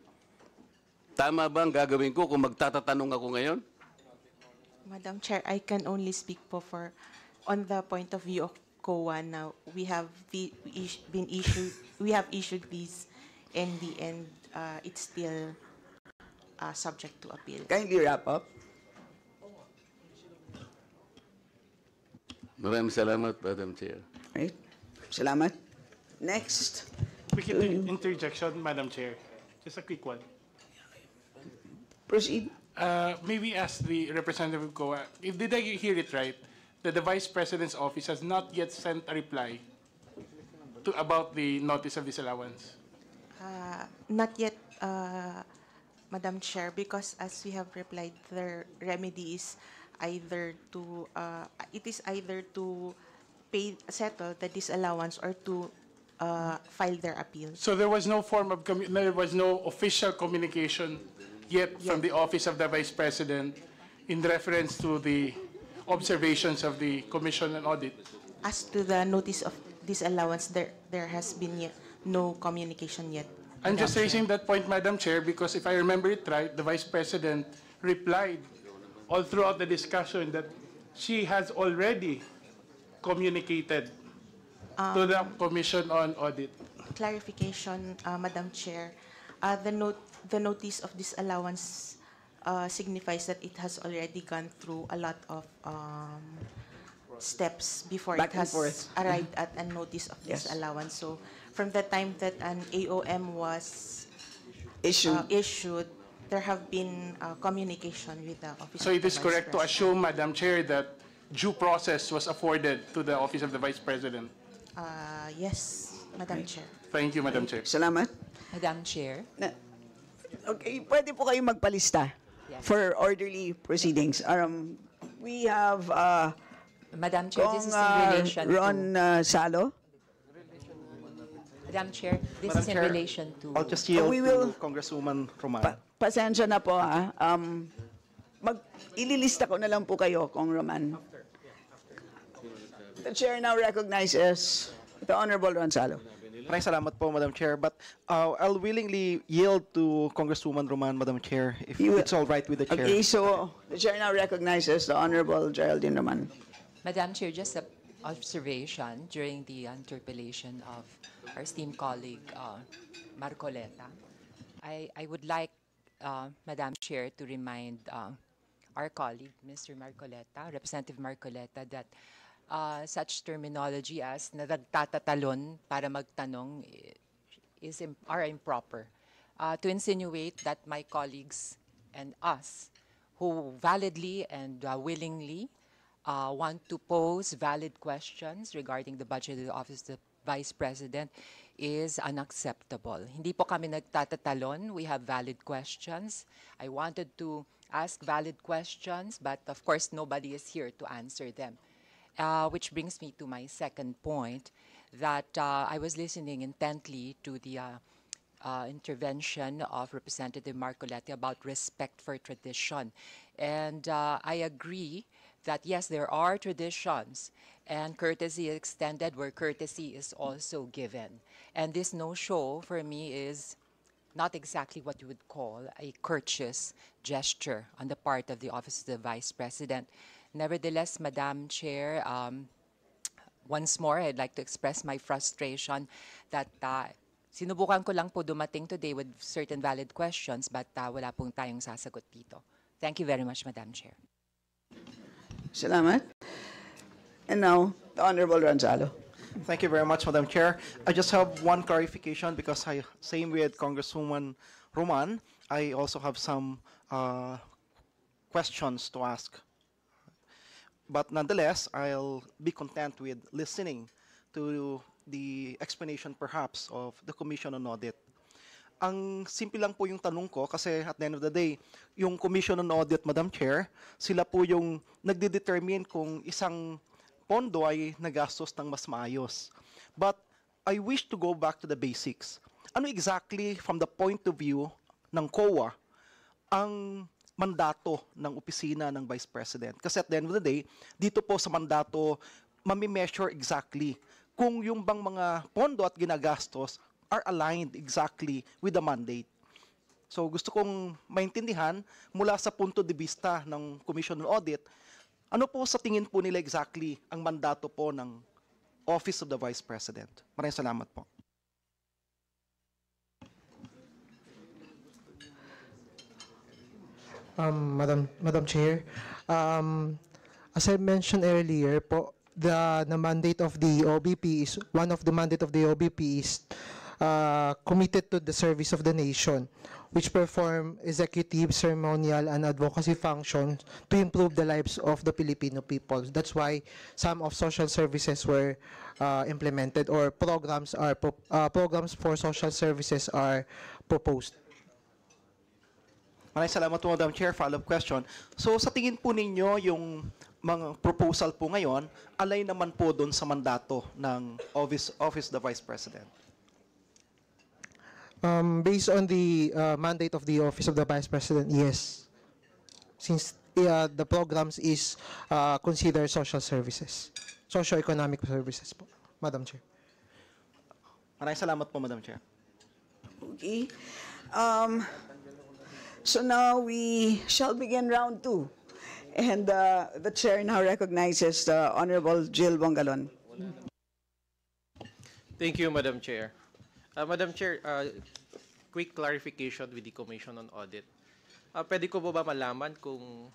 Tama ba ang gagawin ko kung magtatatanong ako ngayon? Madam Chair, I can only speak po for on the point of view of COA now. We have issued these in the end, it's still subject to appeal. Kindly wrap up. Maraming salamat, Madam Chair. Right? Salamat. Next. Quick interjection, Madam Chair. Just a quick one. Proceed. Maybe ask the representative of COA, did I hear it right, that the Vice President's office has not yet sent a reply about the notice of disallowance? Not yet, Madam Chair, because as we have replied, their remedy is either to, it is either to pay, settle the disallowance or to file their appeal. So there was no form of, there was no official communication yet from the Office of the Vice President in reference to the observations of the Commission on Audit. As to the notice of disallowance, there has been no communication yet. I'm just raising that point, Madam Chair, because if I remember it right, the Vice President replied all throughout the discussion that she has already communicated to the Commission on Audit. Clarification, Madam Chair. The notice of disallowance signifies that it has already gone through a lot of steps before Back it and has forth. arrived at a notice of Yes. disallowance. So from the time that an AOM was Issued. there have been communication with the Office So of it the is Vice correct to President. assume, Madam Chair, that due process was afforded to the Office of the Vice President. Yes, Madam Chair. Thank you, Madam Chair. Salamat. Madam Chair. Okay, pwede po kayo magpalista for orderly proceedings. We have Madam Chair, this is in Kong relation Ron to... Salo. Madam Chair, this Madam is in Chair, relation to... I'll just yield We will- to Congresswoman Roman. Pasensya na po ha. Ililista ko na lang po kayo, Kong Roman. The chair now recognizes the Honorable Ron Salo. Maraming salamat po, Madam Chair. But I'll willingly yield to Congresswoman Roman, Madam Chair, if it's all right with the Chair. Okay, so the chair now recognizes the Honorable Geraldine Roman. Madam Chair, just an observation during the interpellation of our esteemed colleague, Marcoleta. I would like, Madam Chair, to remind our colleague, Mr. Marcoleta, Representative Marcoleta, that such terminology as nagtatatalon para magtanong are improper. To insinuate that my colleagues and us, who validly and willingly want to pose valid questions regarding the budget of the Office of the Vice President is unacceptable. Hindi po kami nagtatatalon. We have valid questions. I wanted to ask valid questions, but of course nobody is here to answer them. Which brings me to my second point, that I was listening intently to the intervention of Representative Marcoleta about respect for tradition. And I agree that yes, there are traditions and courtesy is extended where courtesy is also given. And this no-show for me is not exactly what you would call a courteous gesture on the part of the Office of the Vice President. Nevertheless, Madam Chair, once more, I'd like to express my frustration that sinubukan ko lang po dumating today with certain valid questions, but wala pong tayong sasagot dito. Thank you very much, Madam Chair. Salamat. And now, the Honorable Ron Salo. Thank you very much, Madam Chair. I just have one clarification because same with Congresswoman Roman, I also have some questions to ask. But nonetheless, I'll be content with listening to the explanation perhaps of the Commission on Audit. Ang simple lang po yung tanong ko kasi at the end of the day, yung Commission on Audit, Madam Chair, sila po yung nagde-determine kung isang pondo ay nagastos ng mas maayos. But I wish to go back to the basics. Ano exactly from the point of view ng COA ang mandato ng opisina ng Vice President? Kasi at the end of the day, dito po sa mandato, mami-measure exactly kung yung bang mga pondo at ginagastos are aligned exactly with the mandate. So gusto kong maintindihan mula sa punto de vista ng Commission on Audit, ano po sa tingin po nila exactly ang mandato po ng Office of the Vice President? Maraming salamat po. Madam Chair, as I mentioned earlier po, the mandate of the OBP is, one of the mandate of the OBP is committed to the service of the nation. which perform executive, ceremonial, and advocacy functions to improve the lives of the Filipino people. That's why some of social services were implemented, or programs for social services are proposed. Maraming salamat po, Madam Chair. Follow-up question. So sa tingin po ninyo, yung mga proposal po ngayon, align naman po doon sa mandato ng Office of the Vice President? Based on the mandate of the Office of the Vice President, yes. Since the programs is consider social services, socio-economic services po, Madam Chair. Maraming salamat po, Madam Chair. Okay. So now we shall begin round 2. And the chair now recognizes the Honorable Jill Bongalon. Thank you, Madam Chair. Madam Chair, quick clarification with the Commission on Audit. Pwede ko po ba malaman kung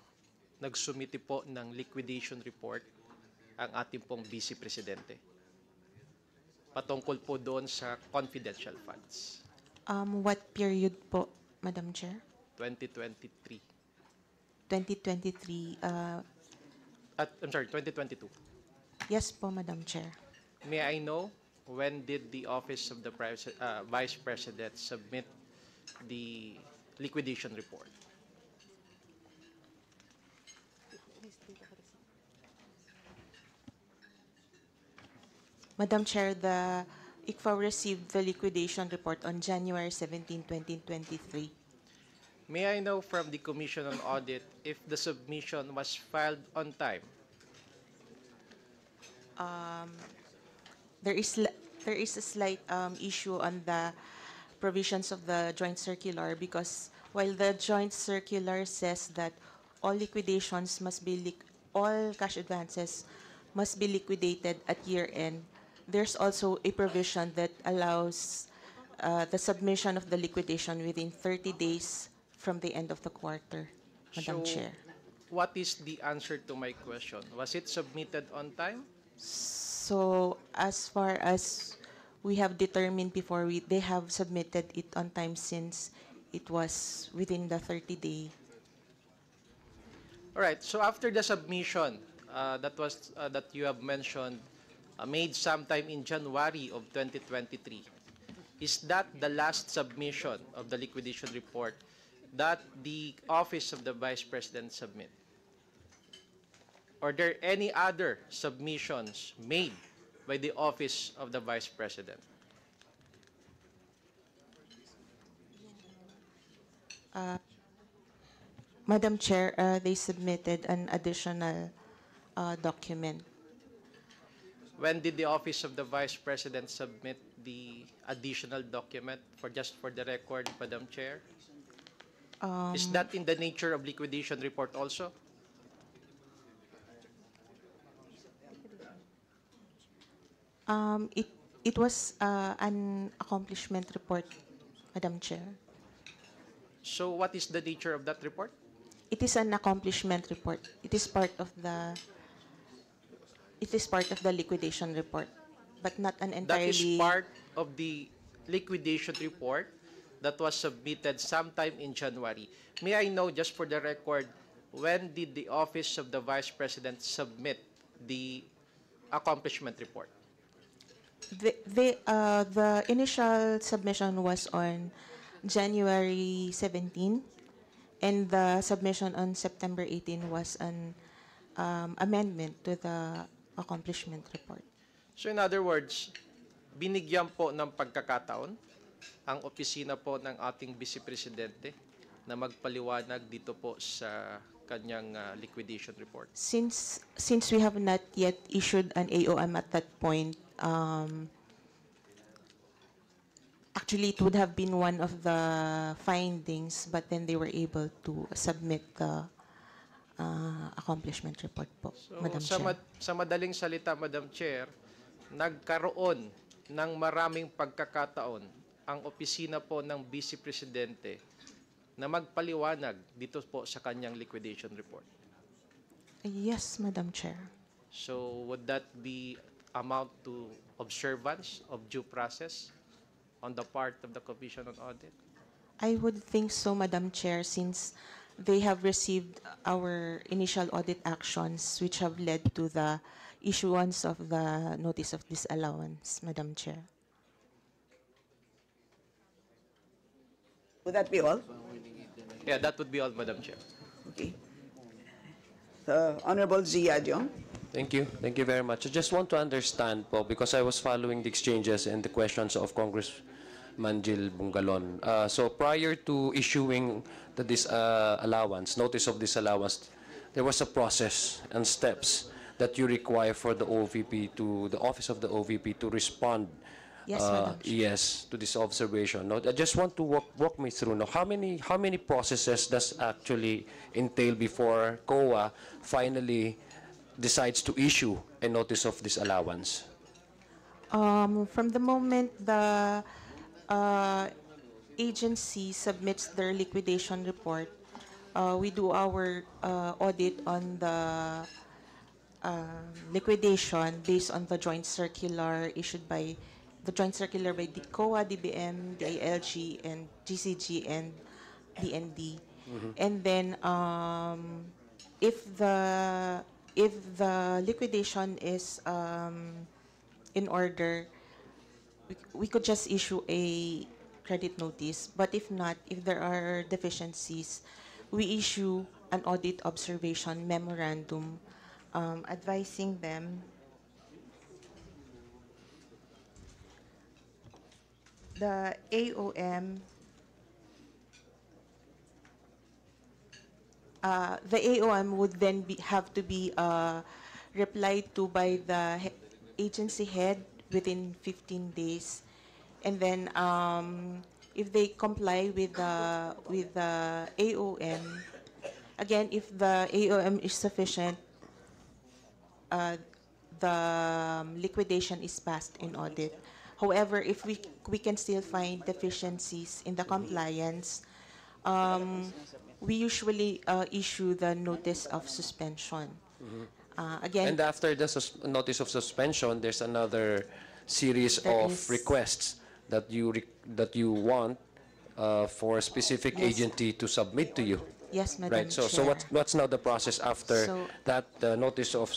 nagsumiti po ng liquidation report ang ating pong Vice Presidente patungkol po doon sa confidential funds? What period po, Madam Chair? 2023. 2023. I'm sorry, 2022. Yes po, Madam Chair. May I know when did the Office of the Vice President submit the liquidation report? Madam Chair, the ICFA received the liquidation report on January 17, 2023. May I know from the Commission on Audit if the submission was filed on time? There is a slight issue on the provisions of the joint circular, because while the joint circular says that all liquidations must be all cash advances must be liquidated at year end, there's also a provision that allows the submission of the liquidation within 30 days from the end of the quarter, Madam Chair. What is the answer to my question? Was it submitted on time? So as far as we have determined before, they have submitted it on time since it was within the 30-day. All right. So after the submission that you have mentioned, made sometime in January of 2023, is that the last submission of the liquidation report that the Office of the Vice President submit? Are there any other submissions made by the Office of the Vice President? Madam Chair, they submitted an additional document. When did the Office of the Vice President submit the additional document, just for the record, Madam Chair? Is that in the nature of liquidation report also? It was an accomplishment report, Madam Chair. So what is the nature of that report? It is an accomplishment report. It is part of the liquidation report, but not an entirely. That is part of the liquidation report that was submitted sometime in January. May I know, just for the record, when did the Office of the Vice President submit the accomplishment report? The initial submission was on January 17, and the submission on September 18 was an amendment to the accomplishment report. So in other words, binigyan po ng pagkakataon ang opisina po ng ating Vice Presidente na magpaliwanag dito po sa kanyang liquidation report. Since we have not yet issued an AOM at that point, actually it would have been one of the findings, but then they were able to submit the accomplishment report po, So Madam Chair. sa madaling salita, Madam Chair, nagkaroon ng maraming pagkakataon ang opisina po ng Vice Presidente na magpaliwanag dito po sa kanyang liquidation report. Yes, Madam Chair. So would that be amount to observance of due process on the part of the Commission on Audit? I would think so, Madam Chair, since they have received our initial audit actions, which have led to the issuance of the notice of disallowance, Madam Chair. Would that be all? Yeah, that would be all, Madam Chair. Okay. The Honorable Zia Diong. Thank you. Thank you very much. I just want to understand po, because I was following the exchanges and the questions of Congressman Jill Bungalon. So prior to issuing the disallowance, notice of disallowance, there was a process and steps that you require for the OVP to, the Office of the OVP to respond. Yes, Madam Chair. Yes, to this observation. No, I just want to walk me through. No, how many processes does actually entail before COA finally decides to issue a notice of disallowance? From the moment the agency submits their liquidation report, we do our audit on the liquidation based on the joint circular issued by the COA, DBM, DILG, and GCG and DND. And then if the liquidation is in order, we could just issue a credit notice. But if not, if there are deficiencies, we issue an audit observation memorandum advising them the AOM would then have to be replied to by the agency head within 15 days. And then if they comply with the AOM, again, if the AOM is sufficient, the liquidation is passed in audit. However, if we can still find deficiencies in the compliance, we usually issue the notice of suspension. Again, And after the notice of suspension, there's another series of requests that you want for a specific agency to submit to you. yes, Madam Right. So Chair. what's now the process after So- that notice of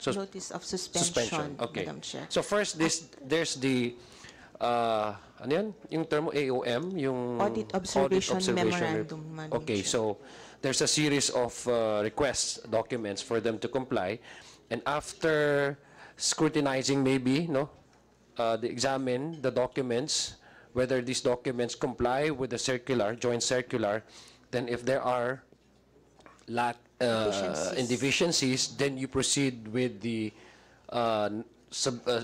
Notice of suspension, Okay. Madam Chair. So first, there's the ano yan? Yung term mo, AOM, yung Audit observation memorandum, Madam Okay, Chair. so there's a series of requests, documents for them to comply, and after scrutinizing maybe, they examine the documents, whether these documents comply with the circular, joint circular, then if there are deficiencies, then you proceed with the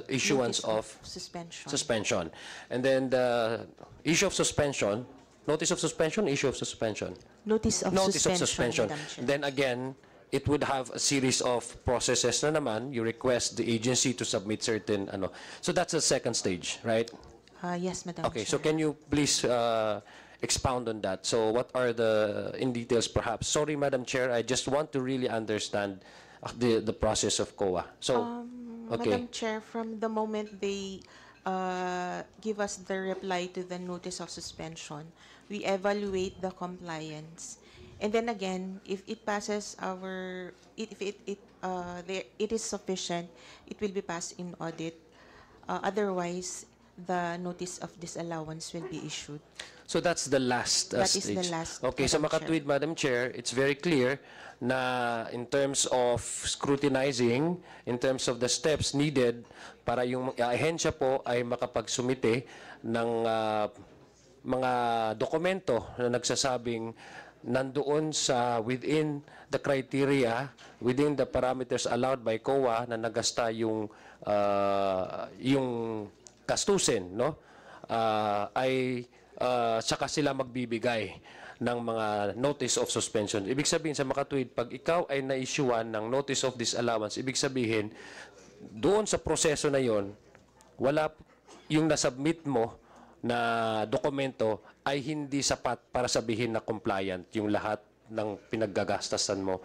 issuance of suspension. And then the issue of suspension, notice of suspension, issue of suspension. Notice of suspension, Madam Chair. Then again, it would have a series of processes na naman. You request the agency to submit certain So that's the second stage, right? Yes, Madam Okay, Chair. so can you please expound on that? So what are in details perhaps? Sorry, Madam Chair, I just want to really understand the process of COA. So, okay. Madam Chair, from the moment they give us the reply to the notice of suspension, we evaluate the compliance. And then again, if it passes if it is sufficient, it will be passed in audit. Otherwise, the notice of disallowance will be issued. So that's the last That is stage. the last, Okay, so Madam Chair. makatwid, Madam Chair, it's very clear na in terms of scrutinizing, in terms of the steps needed para yung ahensya po ay makapagsumite ng mga dokumento na nagsasabing nandoon sa within the criteria, within the parameters allowed by COA na nagasta yung gastusin, ay saka sila magbibigay ng mga notice of suspension. Ibig sabihin sa makatwid, pag ikaw ay na-issuean ng notice of disallowance, ibig sabihin, doon sa proseso na yon, wala yung nasubmit mo na dokumento ay hindi sapat para sabihin na compliant yung lahat ng pinaggagastasan mo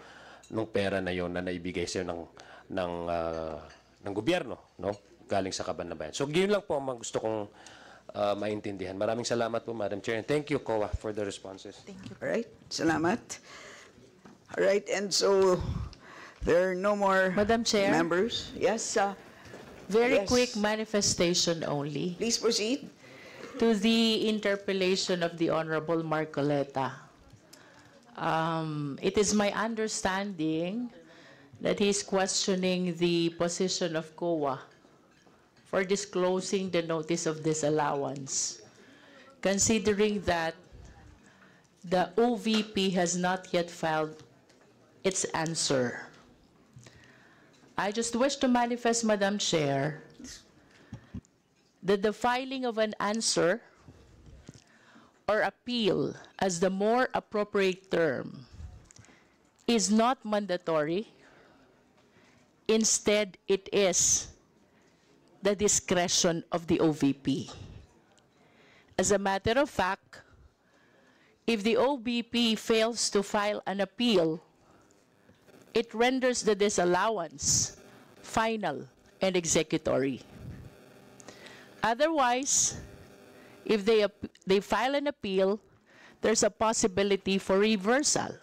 ng pera na yon na naibigay sa'yo ng gobyerno, galing sa Kaban-Bayan. So, yun lang po ang gusto kong maintindihan. Maraming salamat po, Madam Chair. And thank you, COA, for the responses. All right, salamat. All right, and so there are no more Madam Chair? members. Yes, Very Yes. quick manifestation only. please proceed. To the interpellation of the Honorable Marcoleta. It is my understanding that he's questioning the position of COA for disclosing the notice of disallowance, considering that the OVP has not yet filed its answer. I just wish to manifest, Madam Chair, that the filing of an answer or appeal, as the more appropriate term, is not mandatory. Instead, it is the discretion of the OVP. As a matter of fact, if the OVP fails to file an appeal, it renders the disallowance final and executory. Otherwise, if they file an appeal, there's a possibility for reversal.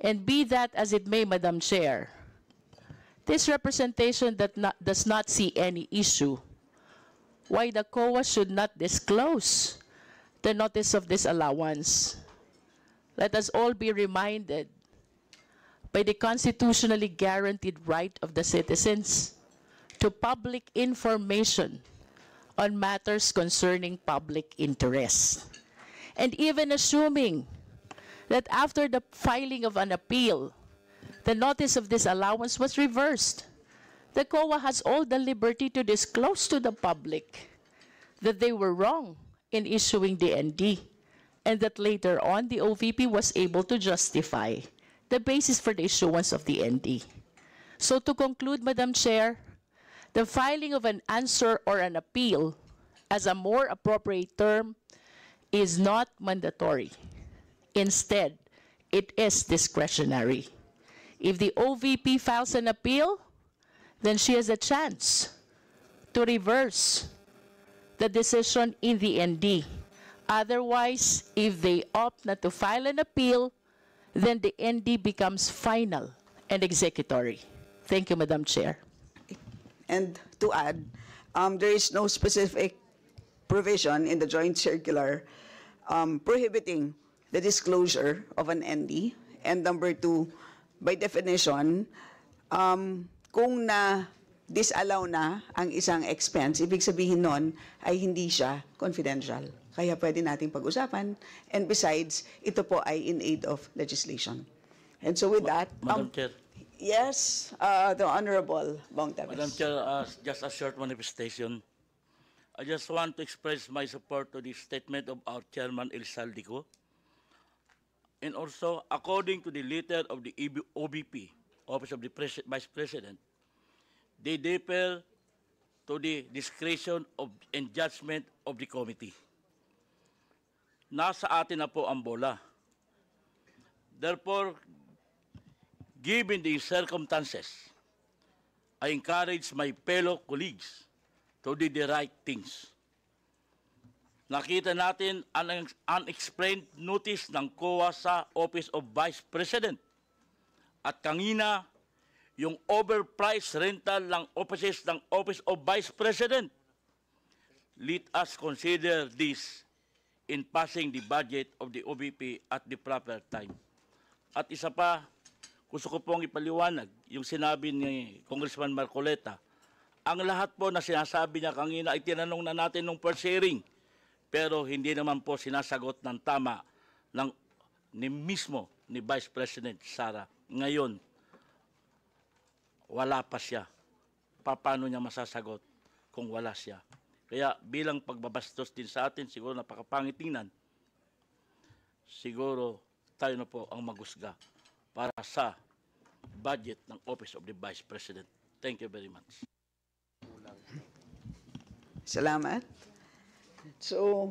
And be that as it may, Madam Chair, this representation does not see any issue why the COA should not disclose the notice of disallowance. Let us all be reminded by the constitutionally guaranteed right of the citizens to public information on matters concerning public interest. And even assuming that after the filing of an appeal, the notice of disallowance was reversed, the COA has all the liberty to disclose to the public that they were wrong in issuing the ND, and that later on the OVP was able to justify the basis for the issuance of the ND. So to conclude, Madam Chair, the filing of an answer or an appeal, as a more appropriate term, is not mandatory. Instead, it is discretionary. If the OVP files an appeal, then she has a chance to reverse the decision in the ND. Otherwise, if they opt not to file an appeal, then the ND becomes final and executory. Thank you, Madam Chair. And to add, there is no specific provision in the joint circular prohibiting the disclosure of an ND. And number two, by definition, kung na-disallow na ang isang expense, ibig sabihin nun ay hindi siya confidential. Kaya pwede nating pag-usapan. And besides, ito po ay in aid of legislation. And so with that... Madam Chair. Yes, the Honorable Bong Tavis. Madam Chair, just a short manifestation. I just want to express my support to the statement of our Chairman El Saldico. And also, according to the letter of the OBP, Office of the Vice President, they defer to the discretion of and judgment of the committee. Nasa atin na po ang bola. Therefore, given the circumstances, I encourage my fellow colleagues to do the right things. Nakita natin ang unexplained notice ng COA sa Office of Vice President. At kanina, yung overpriced rental ng offices ng Office of Vice President. Let us consider this in passing the budget of the OVP at the proper time. At isa pa, gusto ko pong ipaliwanag yung sinabi ni Congressman Marcoleta. Ang lahat po na sinasabi niya kanina ay tinanong na natin nung first hearing, pero hindi naman po sinasagot ng tama ni mismo ni Vice President Sara. Ngayon, wala pa siya. Paano niya masasagot kung wala siya? Kaya bilang pagbabastos din sa atin, siguro napakapangit tingnan, siguro tayo na po ang magusga para sa budget ng Office of the Vice President. Thank you very much. Salamat. So,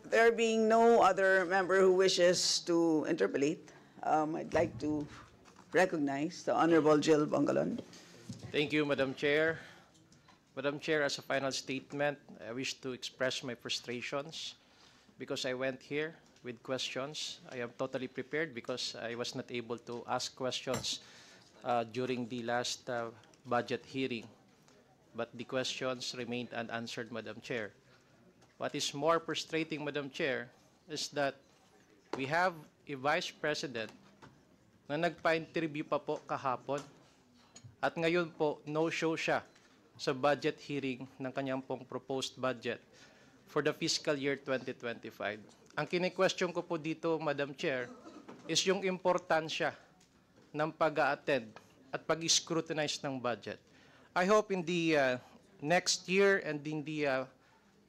there being no other member who wishes to interpolate, I'd like to recognize the Honorable Jill Bongalon. Thank you, Madam Chair. Madam Chair, as a final statement, I wish to express my frustrations because I went here with questions. I am totally prepared because I was not able to ask questions during the last budget hearing. But the questions remained unanswered, Madam Chair. What is more frustrating, Madam Chair, is that we have a Vice President na nagpa-interview pa po kahapon at ngayon po no-show siya sa budget hearing ng kanyang pong proposed budget for the fiscal year 2025. Ang kini-question ko po dito, Madam Chair, is yung importansya ng pag-a-attend at pag-scrutinize ng budget. I hope in the next year and in the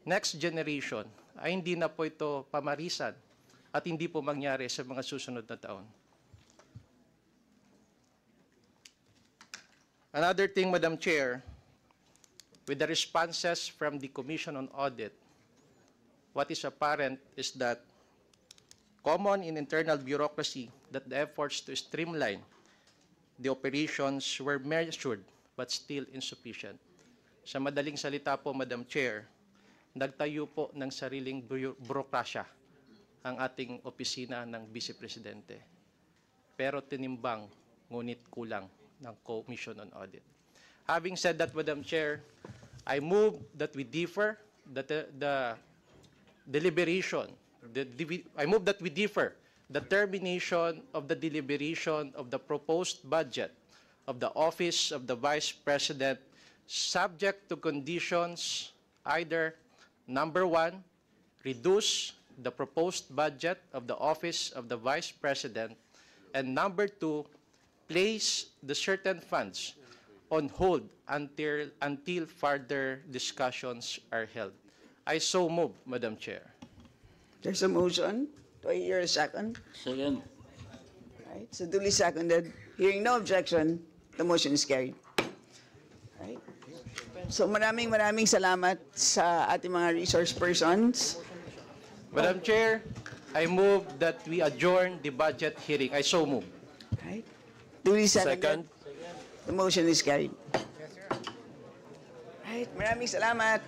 next generation ay hindi na po ito pamarisan at hindi po mangyari sa mga susunod na taon. Another thing, Madam Chair, with the responses from the Commission on Audit, what is apparent is that common in internal bureaucracy that the efforts to streamline the operations were measured but still insufficient. Sa madaling salita po, Madam Chair, nagtayo po ng sariling burokrasya ang ating opisina ng Vice Presidente. Pero tinimbang, ngunit kulang ng Commission on Audit. Having said that, Madam Chair, I move that we defer the deliberation. I move that we defer the termination of the deliberation of the proposed budget of the Office of the Vice President subject to conditions either, number 1, reduce the proposed budget of the Office of the Vice President, and number 2, place the certain funds on hold until further discussions are held. I so move, Madam Chair. There's a motion. Do I hear a second? Second. Right, so duly seconded. Hearing no objection, the motion is carried. Right. So maraming salamat sa ating mga resource persons. Madam Chair, I move that we adjourn the budget hearing. I so move. Right. Duly seconded. The motion is carried. Right, maraming salamat.